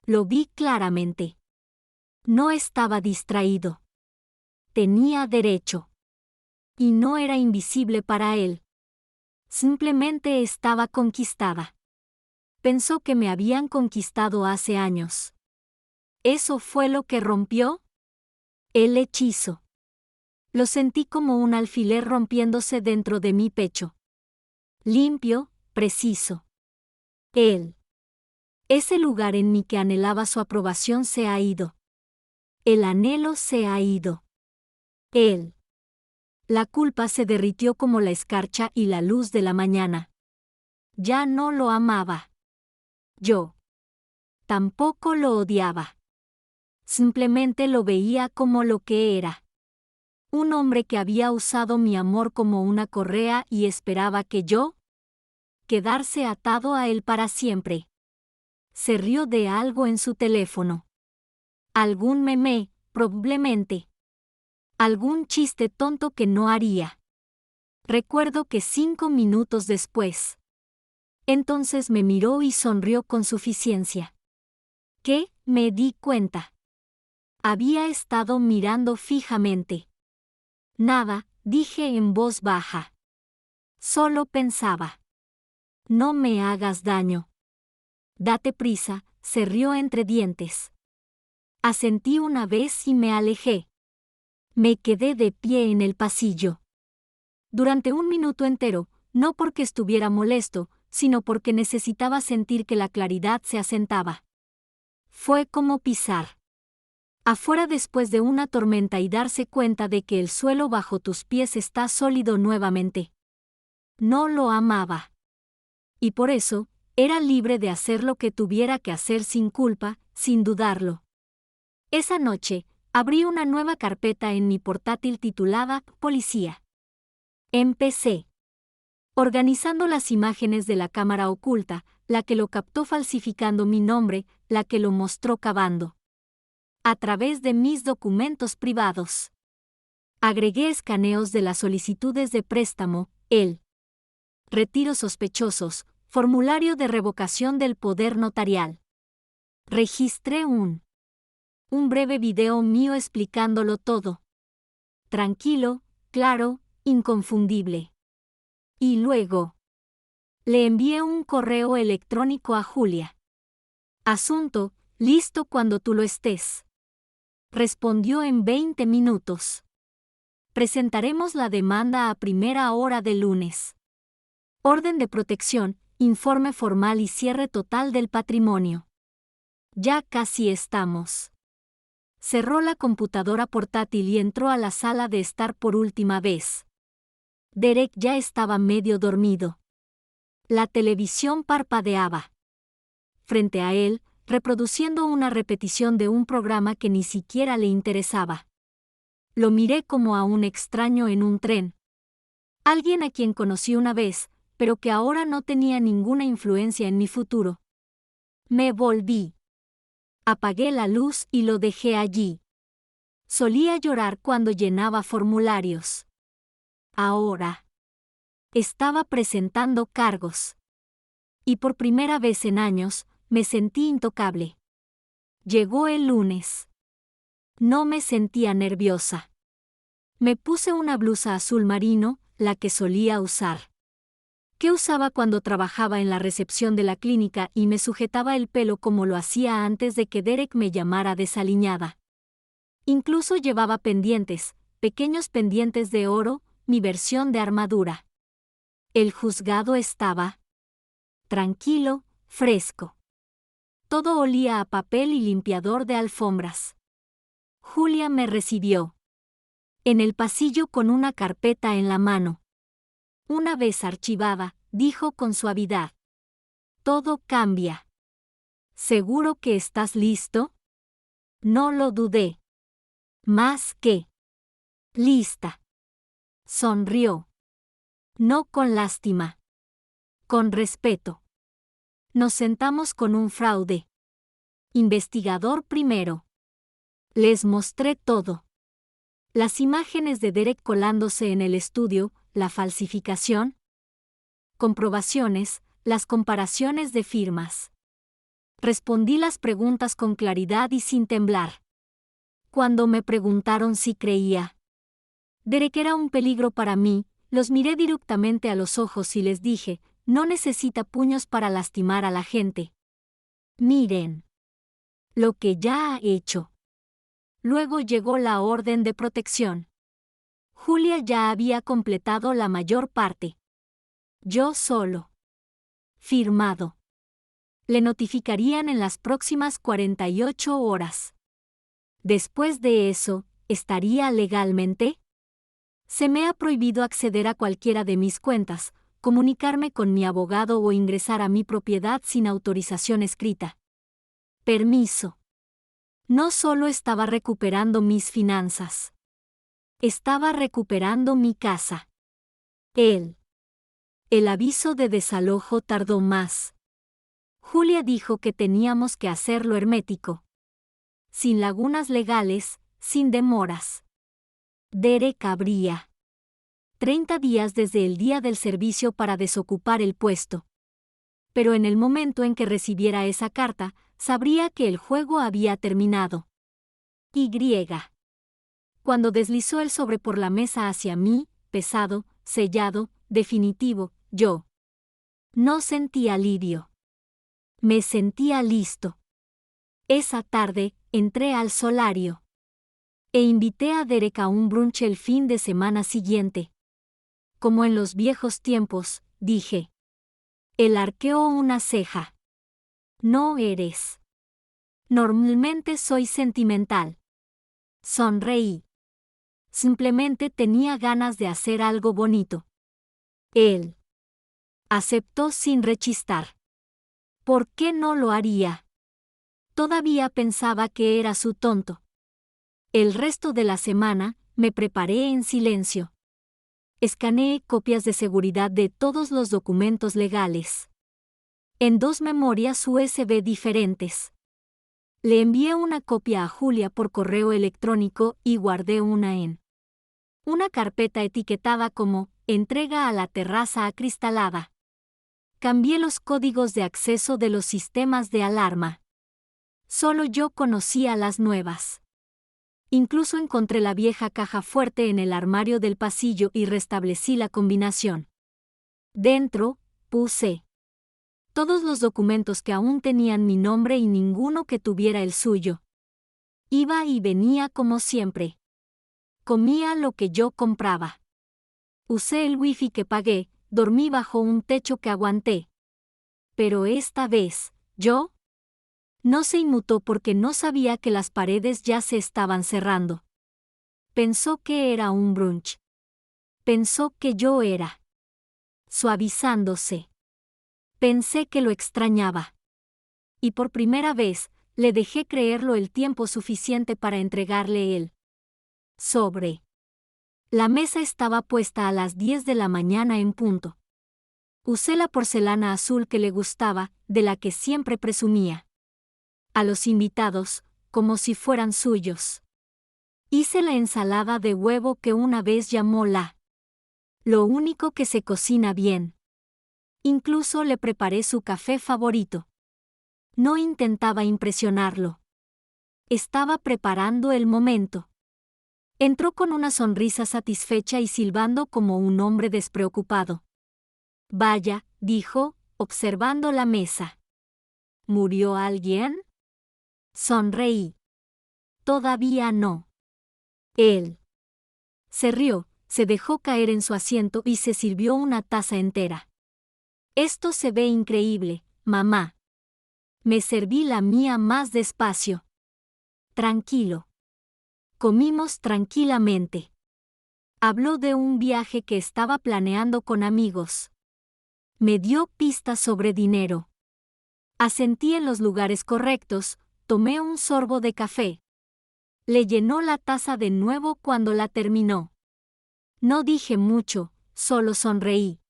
Lo vi claramente. No estaba distraído. Tenía derecho. Y no era invisible para él. Simplemente estaba conquistada. Pensó que me habían conquistado hace años. ¿Eso fue lo que rompió? El hechizo. Lo sentí como un alfiler rompiéndose dentro de mi pecho. Limpio, preciso. Él. Ese lugar en mí que anhelaba su aprobación se ha ido. El anhelo se ha ido. Él. La culpa se derritió como la escarcha y la luz de la mañana. Ya no lo amaba. Yo. Tampoco lo odiaba. Simplemente lo veía como lo que era. Un hombre que había usado mi amor como una correa y esperaba que yo quedarse atado a él para siempre. Se rió de algo en su teléfono. Algún meme, probablemente. Algún chiste tonto que no haría. Recuerdo que 5 minutos después. Entonces me miró y sonrió con suficiencia. ¿Qué? Me di cuenta. Había estado mirando fijamente. Nada, dije en voz baja. Solo pensaba. No me hagas daño. Date prisa, se rió entre dientes. Asentí una vez y me alejé. Me quedé de pie en el pasillo. Durante 1 minuto entero, no porque estuviera molesto, sino porque necesitaba sentir que la claridad se asentaba. Fue como pisar afuera después de una tormenta y darse cuenta de que el suelo bajo tus pies está sólido nuevamente. No lo amaba. Y por eso, era libre de hacer lo que tuviera que hacer sin culpa, sin dudarlo. Esa noche, abrí una nueva carpeta en mi portátil titulada Policía. Empecé organizando las imágenes de la cámara oculta, la que lo captó falsificando mi nombre, la que lo mostró cavando a través de mis documentos privados. Agregué escaneos de las solicitudes de préstamo, el retiro sospechosos, formulario de revocación del poder notarial. Registré un breve video mío explicándolo todo. Tranquilo, claro, inconfundible. Y luego le envié un correo electrónico a Julia. Asunto, listo cuando tú lo estés. Respondió en 20 minutos. Presentaremos la demanda a primera hora del lunes. Orden de protección, informe formal y cierre total del patrimonio. Ya casi estamos. Cerró la computadora portátil y entró a la sala de estar por última vez. Derek ya estaba medio dormido. La televisión parpadeaba. Frente a él, reproduciendo una repetición de un programa que ni siquiera le interesaba. Lo miré como a un extraño en un tren. Alguien a quien conocí una vez, pero que ahora no tenía ninguna influencia en mi futuro. Me volví. Apagué la luz y lo dejé allí. Solía llorar cuando llenaba formularios. Ahora estaba presentando cargos. Y por primera vez en años, me sentí intocable. Llegó el lunes. No me sentía nerviosa. Me puse una blusa azul marino, la que solía usar. Que usaba cuando trabajaba en la recepción de la clínica y me sujetaba el pelo como lo hacía antes de que Derek me llamara desaliñada. Incluso llevaba pendientes, pequeños pendientes de oro, mi versión de armadura. El juzgado estaba tranquilo, fresco. Todo olía a papel y limpiador de alfombras. Julia me recibió en el pasillo con una carpeta en la mano. Una vez archivada, dijo con suavidad. Todo cambia. ¿Seguro que estás listo? No lo dudé. Más que lista. Sonrió. No con lástima. Con respeto. Nos sentamos con un fraude. Investigador primero. Les mostré todo. Las imágenes de Derek colándose en el estudio, la falsificación, comprobaciones, las comparaciones de firmas. Respondí las preguntas con claridad y sin temblar. Cuando me preguntaron si creía Derek era un peligro para mí, los miré directamente a los ojos y les dije, no necesita puños para lastimar a la gente. Miren lo que ya ha hecho. Luego llegó la orden de protección. Julia ya había completado la mayor parte. Yo solo. Firmado. Le notificarían en las próximas 48 horas. Después de eso, ¿estaría legalmente? Se me ha prohibido acceder a cualquiera de mis cuentas, comunicarme con mi abogado o ingresar a mi propiedad sin autorización escrita. Permiso. No solo estaba recuperando mis finanzas. Estaba recuperando mi casa. El aviso de desalojo tardó más. Julia dijo que teníamos que hacerlo hermético. Sin lagunas legales, sin demoras. Derek habría 30 días desde el día del servicio para desocupar el puesto. Pero en el momento en que recibiera esa carta, sabría que el juego había terminado. Y. Cuando deslizó el sobre por la mesa hacia mí, pesado, sellado, definitivo, yo no sentí alivio. Me sentía listo. Esa tarde, entré al solario. E invité a Derek a un brunch el fin de semana siguiente. Como en los viejos tiempos, dije. Él arqueó una ceja. No eres. Normalmente soy sentimental. Sonreí. Simplemente tenía ganas de hacer algo bonito. Él aceptó sin rechistar. ¿Por qué no lo haría? Todavía pensaba que era su tonto. El resto de la semana, me preparé en silencio. Escaneé copias de seguridad de todos los documentos legales. En 2 memorias USB diferentes. Le envié una copia a Julia por correo electrónico y guardé una en una carpeta etiquetada como entrega a la terraza acristalada. Cambié los códigos de acceso de los sistemas de alarma. Solo yo conocía las nuevas. Incluso encontré la vieja caja fuerte en el armario del pasillo y restablecí la combinación. Dentro, puse todos los documentos que aún tenían mi nombre y ninguno que tuviera el suyo. Iba y venía como siempre. Comía lo que yo compraba. Usé el wifi que pagué, dormí bajo un techo que aguanté. Pero esta vez, yo no se inmutó porque no sabía que las paredes ya se estaban cerrando. Pensó que era un brunch. Pensó que yo era suavizándose. Pensé que lo extrañaba. Y por primera vez, le dejé creerlo el tiempo suficiente para entregarle el sobre. La mesa estaba puesta a las 10 de la mañana en punto. Usé la porcelana azul que le gustaba, de la que siempre presumía. A los invitados, como si fueran suyos. Hice la ensalada de huevo que una vez llamó lo único que se cocina bien. Incluso le preparé su café favorito. No intentaba impresionarlo. Estaba preparando el momento. Entró con una sonrisa satisfecha y silbando como un hombre despreocupado. Vaya, dijo, observando la mesa. ¿Murió alguien? Sonreí. Todavía no. Él se rió, se dejó caer en su asiento y se sirvió una taza entera. Esto se ve increíble, mamá. Me serví la mía más despacio. Tranquilo. Comimos tranquilamente. Habló de un viaje que estaba planeando con amigos. Me dio pistas sobre dinero. Asentí en los lugares correctos, tomé un sorbo de café. Le llenó la taza de nuevo cuando la terminó. No dije mucho, solo sonreí.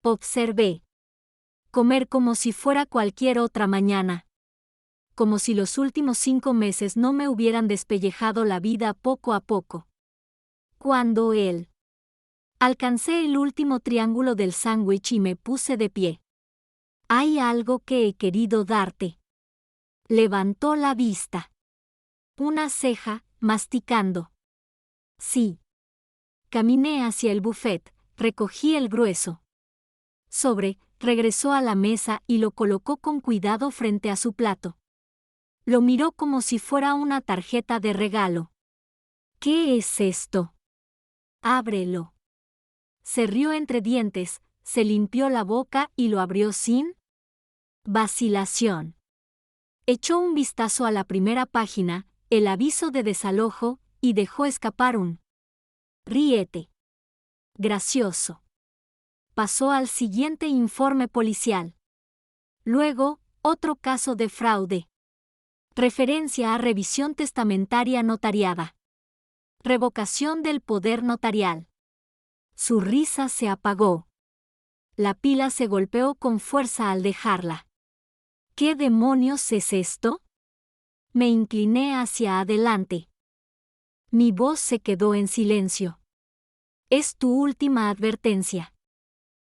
Observé. Comer como si fuera cualquier otra mañana. Como si los últimos 5 meses no me hubieran despellejado la vida poco a poco. Cuando él alcancé el último triángulo del sándwich y me puse de pie. Hay algo que he querido darte. Levantó la vista. Una ceja, masticando. Sí. Caminé hacia el buffet, recogí el grueso sobre, regresó a la mesa y lo colocó con cuidado frente a su plato. Lo miró como si fuera una tarjeta de regalo. ¿Qué es esto? Ábrelo. Se rió entre dientes, se limpió la boca y lo abrió sin vacilación. Echó un vistazo a la primera página, el aviso de desalojo, y dejó escapar un ríete. Gracioso. Pasó al siguiente informe policial. Luego, otro caso de fraude. Referencia a revisión testamentaria notariada. Revocación del poder notarial. Su risa se apagó. La pila se golpeó con fuerza al dejarla. ¿Qué demonios es esto? Me incliné hacia adelante. Mi voz se quedó en silencio. Es tu última advertencia.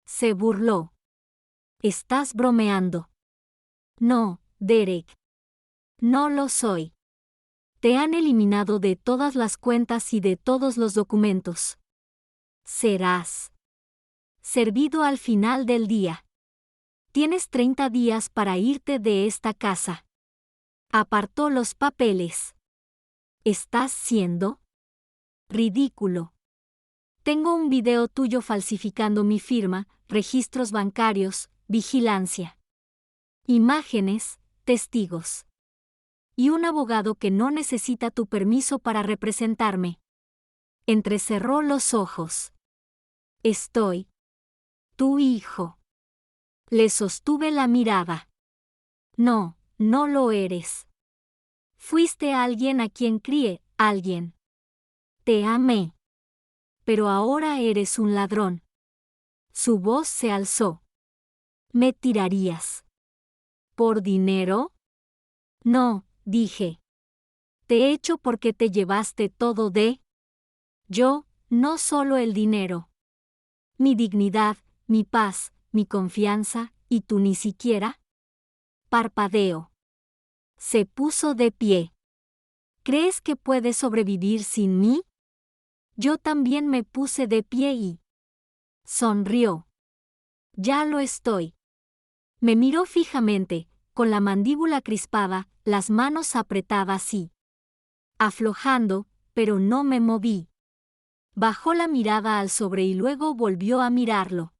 Se burló. Estás bromeando. No, Derek. No lo soy. Te han eliminado de todas las cuentas y de todos los documentos. Serás servido al final del día. Tienes 30 días para irte de esta casa. Apartó los papeles. ¿Estás siendo ridículo? Tengo un video tuyo falsificando mi firma, registros bancarios, vigilancia. Imágenes, testigos. Y un abogado que no necesita tu permiso para representarme. Entrecerró los ojos. Estoy tu hijo. Le sostuve la mirada. No, no lo eres. Fuiste alguien a quien crié, alguien. Te amé. Pero ahora eres un ladrón. Su voz se alzó. ¿Me tirarías? ¿Por dinero? No, dije. Te echo porque te llevaste todo de yo, no solo el dinero. Mi dignidad, mi paz, mi confianza, y tú ni siquiera. Parpadeo. Se puso de pie. ¿Crees que puedes sobrevivir sin mí? Yo también me puse de pie y sonrió. Ya lo estoy. Me miró fijamente, con la mandíbula crispada, las manos apretadas y aflojando, pero no me moví. Bajó la mirada al sobre y luego volvió a mirarlo.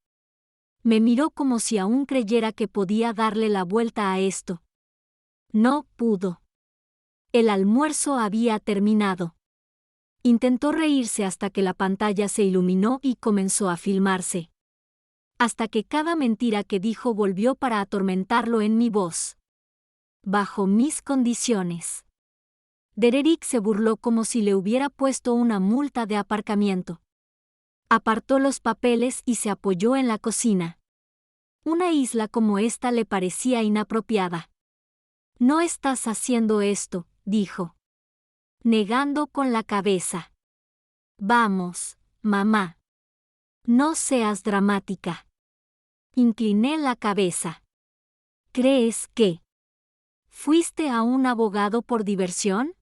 Me miró como si aún creyera que podía darle la vuelta a esto. No pudo. El almuerzo había terminado. Intentó reírse hasta que la pantalla se iluminó y comenzó a filmarse. Hasta que cada mentira que dijo volvió para atormentarlo en mi voz. Bajo mis condiciones. Derek se burló como si le hubiera puesto una multa de aparcamiento. Apartó los papeles y se apoyó en la cocina. Una isla como esta le parecía inapropiada. No estás haciendo esto, dijo. Negando con la cabeza. Vamos, mamá. No seas dramática. Incliné la cabeza. ¿Crees que fuiste a un abogado por diversión?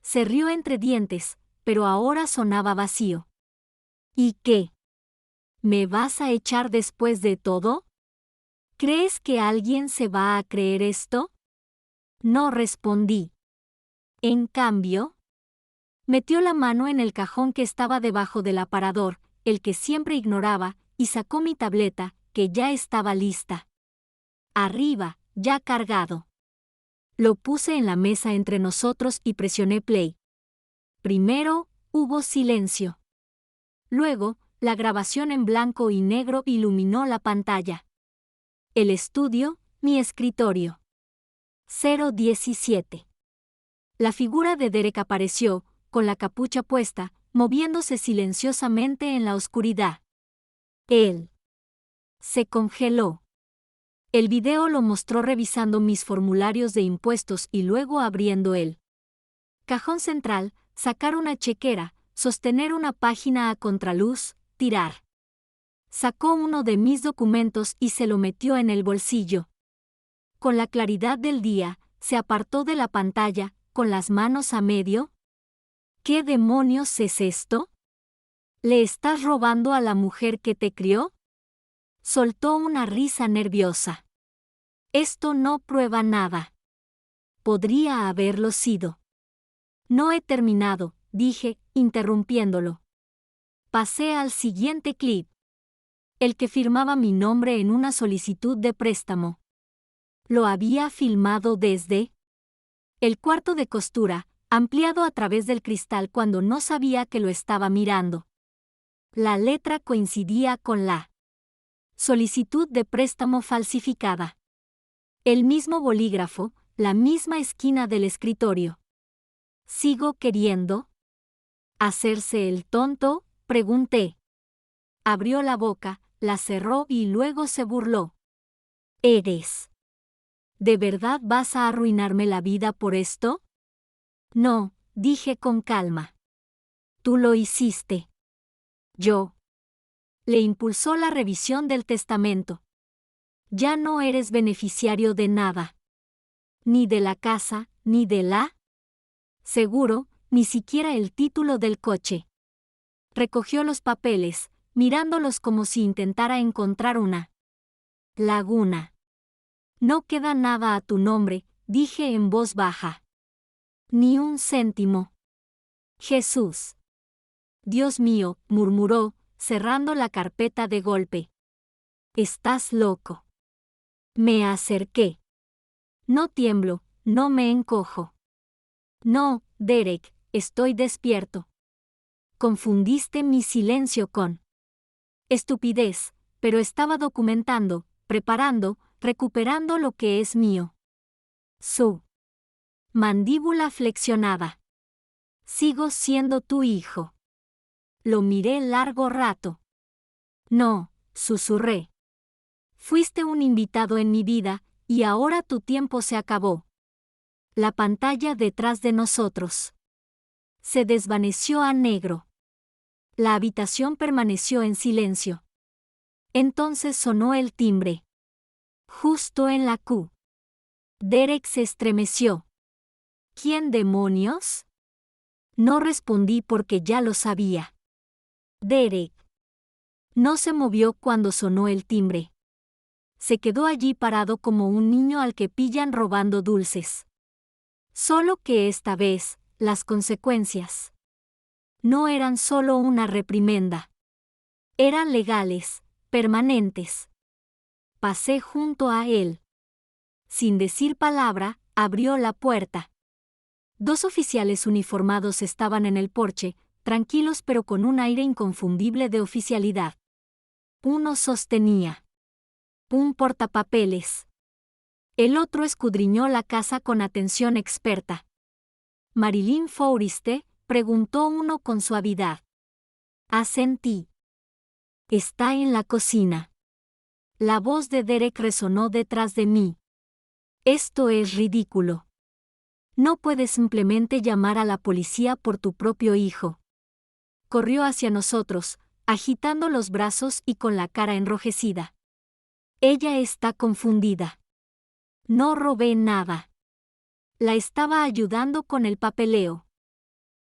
Se rió entre dientes, pero ahora sonaba vacío. ¿Y qué? ¿Me vas a echar después de todo? ¿Crees que alguien se va a creer esto? No respondí. En cambio, metió la mano en el cajón que estaba debajo del aparador, el que siempre ignoraba, y sacó mi tableta, que ya estaba lista. Arriba, ya cargado. Lo puse en la mesa entre nosotros y presioné play. Primero, hubo silencio. Luego, la grabación en blanco y negro iluminó la pantalla. El estudio, mi escritorio. 017. La figura de Derek apareció, con la capucha puesta, moviéndose silenciosamente en la oscuridad. Él se congeló. El video lo mostró revisando mis formularios de impuestos y luego abriendo el cajón central, sacar una chequera, sostener una página a contraluz, tirar. Sacó uno de mis documentos y se lo metió en el bolsillo. Con la claridad del día, se apartó de la pantalla, con las manos a medio. ¿Qué demonios es esto? ¿Le estás robando a la mujer que te crió? Soltó una risa nerviosa. Esto no prueba nada. Podría haberlo sido. No he terminado, dije, interrumpiéndolo. Pasé al siguiente clip. El que firmaba mi nombre en una solicitud de préstamo. Lo había filmado desde el cuarto de costura, ampliado a través del cristal cuando no sabía que lo estaba mirando. La letra coincidía con la solicitud de préstamo falsificada. El mismo bolígrafo, la misma esquina del escritorio. ¿Sigo queriendo hacerse el tonto?, pregunté. Abrió la boca, la cerró y luego se burló. ¿Eres? ¿De verdad vas a arruinarme la vida por esto? No, dije con calma. Tú lo hiciste. Yo. Le impulsó la revisión del testamento. Ya no eres beneficiario de nada. Ni de la casa, ni de la seguro, ni siquiera el título del coche. Recogió los papeles, mirándolos como si intentara encontrar una laguna. No queda nada a tu nombre, dije en voz baja. Ni un céntimo. Jesús. Dios mío, murmuró, cerrando la carpeta de golpe. Estás loco. Me acerqué. No tiemblo, no me encojo. No, Derek, estoy despierto. Confundiste mi silencio con estupidez, pero estaba documentando, preparando, recuperando lo que es mío. Su mandíbula flexionada. Sigo siendo tu hijo. Lo miré largo rato. No, susurré. Fuiste un invitado en mi vida, y ahora tu tiempo se acabó. La pantalla detrás de nosotros se desvaneció a negro. La habitación permaneció en silencio. Entonces sonó el timbre. Justo en la Q. Derek se estremeció. ¿Quién demonios? No respondí porque ya lo sabía. Derek. No se movió cuando sonó el timbre. Se quedó allí parado como un niño al que pillan robando dulces. Solo que esta vez, las consecuencias no eran solo una reprimenda. Eran legales, permanentes. Pasé junto a él. Sin decir palabra, abrió la puerta. 2 oficiales uniformados estaban en el porche, tranquilos pero con un aire inconfundible de oficialidad. Uno sostenía un portapapeles. El otro escudriñó la casa con atención experta. ¿Marilyn Forriste?, preguntó uno con suavidad. Asentí. Está en la cocina. La voz de Derek resonó detrás de mí. Esto es ridículo. No puedes simplemente llamar a la policía por tu propio hijo. Corrió hacia nosotros, agitando los brazos y con la cara enrojecida. Ella está confundida. No robé nada. La estaba ayudando con el papeleo.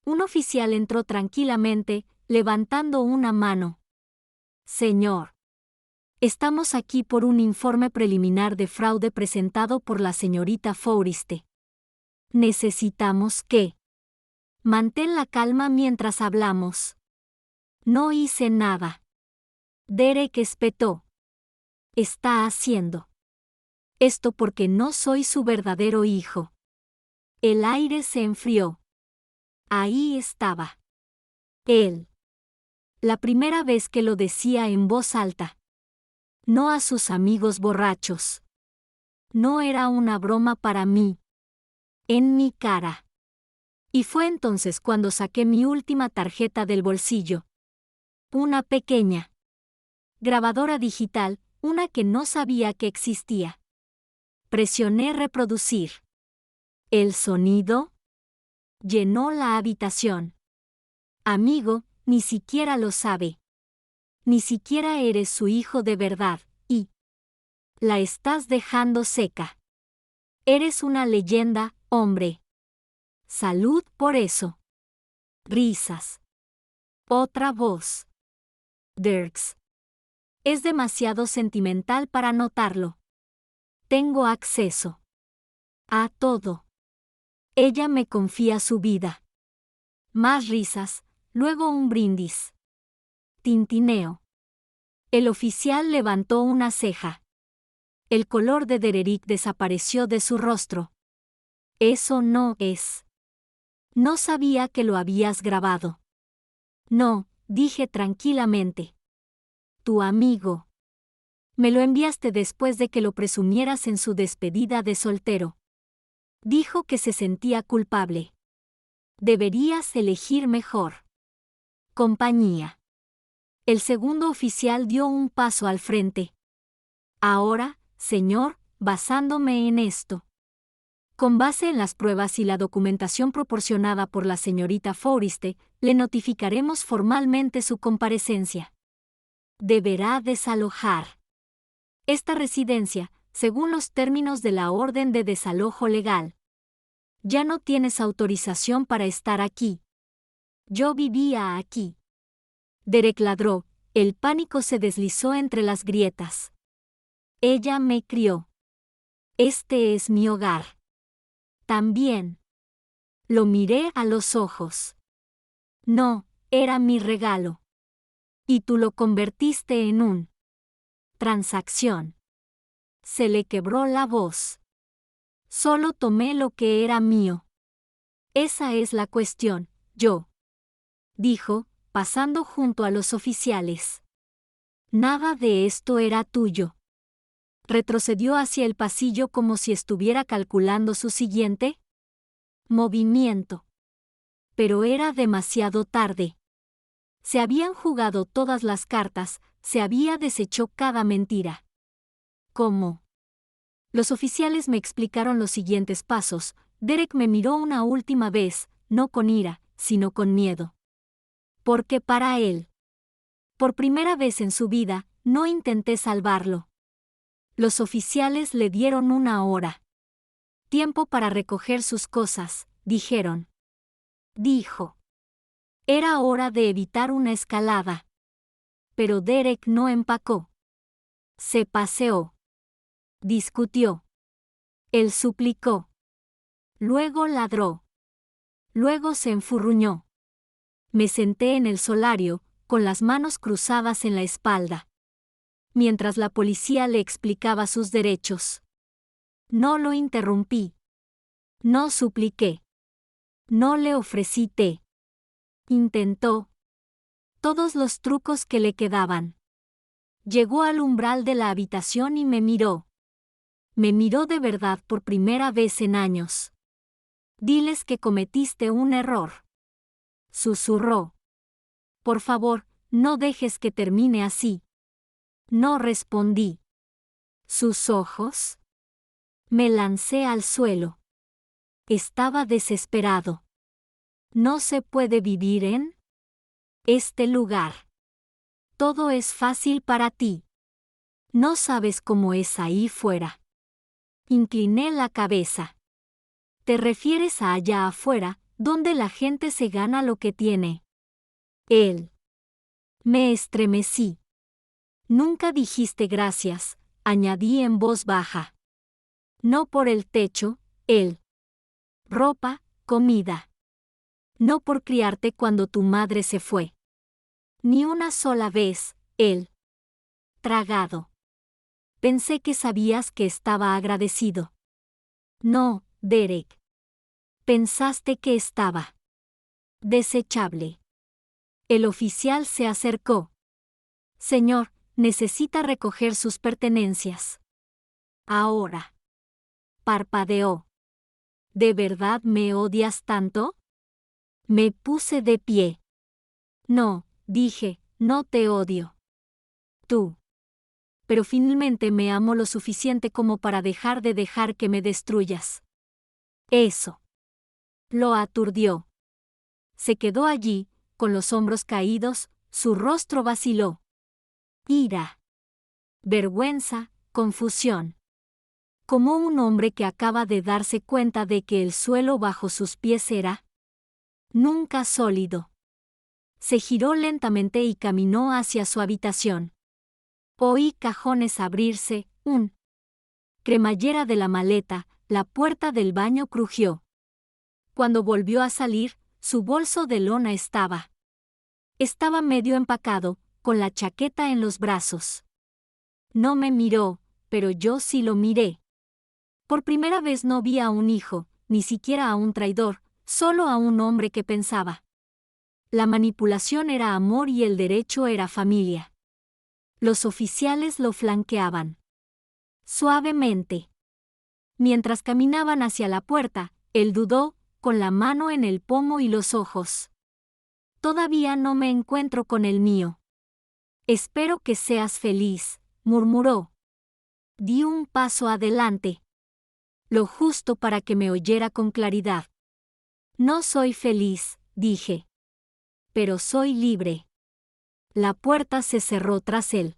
Un oficial entró tranquilamente, levantando una mano. Señor. Estamos aquí por un informe preliminar de fraude presentado por la señorita Forriste. Necesitamos que mantén la calma mientras hablamos. No hice nada. Derek espetó. Está haciendo esto porque no soy su verdadero hijo. El aire se enfrió. Ahí estaba él. La primera vez que lo decía en voz alta. No a sus amigos borrachos. No era una broma para mí. En mi cara. Y fue entonces cuando saqué mi última tarjeta del bolsillo. Una pequeña grabadora digital, una que no sabía que existía. Presioné reproducir. El sonido llenó la habitación. Amigo, ni siquiera lo sabe. Ni siquiera eres su hijo de verdad, y la estás dejando seca. Eres una leyenda, hombre. Salud por eso. Risas. Otra voz. Dirks. Es demasiado sentimental para notarlo. Tengo acceso a todo. Ella me confía su vida. Más risas, luego un brindis. tintineo. El oficial levantó una ceja. El color de Derek desapareció de su rostro. Eso no es. No sabía que lo habías grabado. No, dije tranquilamente. Tu amigo. Me lo enviaste después de que lo presumieras en su despedida de soltero. Dijo que se sentía culpable. Deberías elegir mejor compañía. El segundo oficial dio un paso al frente. Ahora, señor, basándome en esto. Con base en las pruebas y la documentación proporcionada por la señorita Forrester, le notificaremos formalmente su comparecencia. Deberá desalojar esta residencia, según los términos de la orden de desalojo legal. Ya no tienes autorización para estar aquí. Yo vivía aquí. Derek ladró, el pánico se deslizó entre las grietas. Ella me crió. Este es mi hogar. También. Lo miré a los ojos. No, era mi regalo. Y tú lo convertiste en un transacción. Se le quebró la voz. Solo tomé lo que era mío. Esa es la cuestión, yo. Dijo, pasando junto a los oficiales. Nada de esto era tuyo. Retrocedió hacia el pasillo como si estuviera calculando su siguiente movimiento. Pero era demasiado tarde. Se habían jugado todas las cartas, se había deshecho cada mentira. ¿Cómo? Los oficiales me explicaron los siguientes pasos. Derek me miró una última vez, no con ira, sino con miedo. Porque para él, por primera vez en su vida, no intenté salvarlo. Los oficiales le dieron 1 hora. Tiempo para recoger sus cosas, dijeron. Dijo. Era hora de evitar una escalada. Pero Derek no empacó. Se paseó. Discutió. Él suplicó. Luego ladró. Luego se enfurruñó. Me senté en el solario, con las manos cruzadas en la espalda. Mientras la policía le explicaba sus derechos. No lo interrumpí. No supliqué. No le ofrecí té. Intentó todos los trucos que le quedaban. Llegó al umbral de la habitación y me miró. Me miró de verdad por primera vez en años. Diles que cometiste un error. Susurró. Por favor, no dejes que termine así. No respondí. ¿Sus ojos? Me lancé al suelo. Estaba desesperado. No se puede vivir en este lugar. Todo es fácil para ti. No sabes cómo es ahí fuera. Incliné la cabeza. ¿Te refieres a allá afuera, donde la gente se gana lo que tiene? Él. Me estremecí. Nunca dijiste gracias, añadí en voz baja. No por el techo, él. Ropa, comida. No por criarte cuando tu madre se fue. Ni una sola vez, él. Tragado. Pensé que sabías que estaba agradecido. No, Derek. Pensaste que estaba desechable. El oficial se acercó. Señor, necesita recoger sus pertenencias. Ahora. Parpadeó. ¿De verdad me odias tanto? Me puse de pie. No, dije, no te odio. Tú. Pero finalmente me amo lo suficiente como para dejar que me destruyas. Eso. Lo aturdió. Se quedó allí, con los hombros caídos, su rostro vaciló. Ira. Vergüenza, confusión. Como un hombre que acaba de darse cuenta de que el suelo bajo sus pies era nunca sólido. Se giró lentamente y caminó hacia su habitación. Oí cajones abrirse, cremallera de la maleta, la puerta del baño crujió. Cuando volvió a salir, su bolso de lona estaba medio empacado, con la chaqueta en los brazos. No me miró, pero yo sí lo miré. Por primera vez no vi a un hijo, ni siquiera a un traidor, solo a un hombre que pensaba. La manipulación era amor y el derecho era familia. Los oficiales lo flanqueaban. Suavemente. Mientras caminaban hacia la puerta, él dudó, con la mano en el pomo y los ojos. Todavía no me encuentro con el mío. Espero que seas feliz, murmuró. Di un paso adelante. Lo justo para que me oyera con claridad. No soy feliz, dije. Pero soy libre. La puerta se cerró tras él.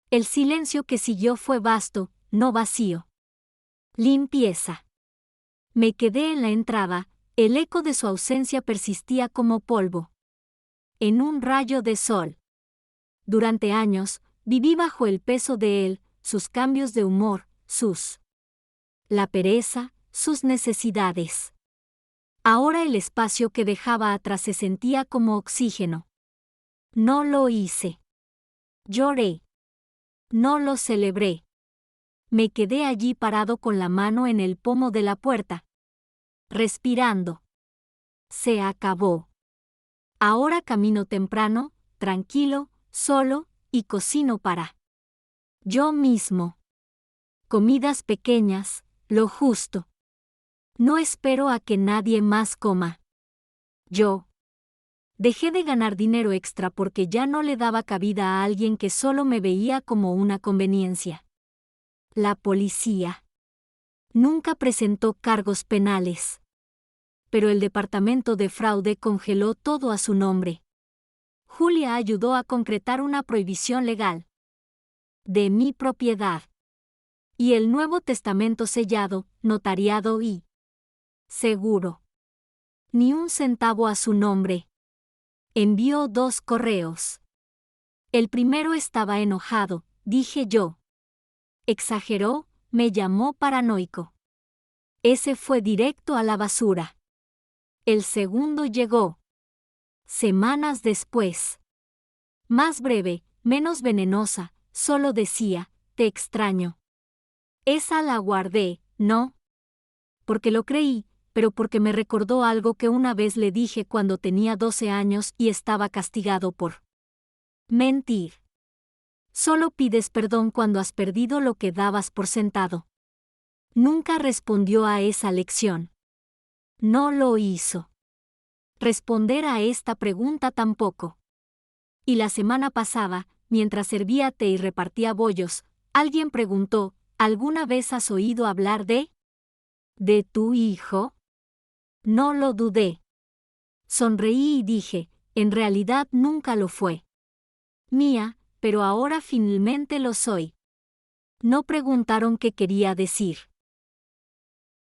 El silencio que siguió fue vasto, no vacío. Limpieza. Me quedé en la entrada, el eco de su ausencia persistía como polvo. En un rayo de sol. Durante años, viví bajo el peso de él, sus cambios de humor, la pereza, sus necesidades. Ahora el espacio que dejaba atrás se sentía como oxígeno. No lo hice. Lloré. No lo celebré. Me quedé allí parado con la mano en el pomo de la puerta. Respirando. Se acabó. Ahora camino temprano, tranquilo, solo, y cocino para yo mismo. Comidas pequeñas, lo justo. No espero a que nadie más coma. Yo. Dejé de ganar dinero extra porque ya no le daba cabida a alguien que solo me veía como una conveniencia. La policía. Nunca presentó cargos penales. Pero el departamento de fraude congeló todo a su nombre. Julia ayudó a concretar una prohibición legal. De mi propiedad. Y el Nuevo Testamento sellado, notariado y seguro. Ni un centavo a su nombre. Envió 2 correos. El primero estaba enojado, dije yo. Exageró, me llamó paranoico. Ese fue directo a la basura. El segundo llegó semanas después. Más breve, menos venenosa, solo decía, te extraño. Esa la guardé, no porque lo creí, pero porque me recordó algo que una vez le dije cuando tenía 12 años y estaba castigado por mentir. Solo pides perdón cuando has perdido lo que dabas por sentado. Nunca respondió a esa lección. No lo hizo. Responder a esta pregunta tampoco. Y la semana pasada, mientras servía té y repartía bollos, alguien preguntó, ¿alguna vez has oído hablar de tu hijo? No lo dudé. Sonreí y dije, en realidad nunca lo fue. Mía, pero ahora finalmente lo soy. No preguntaron qué quería decir.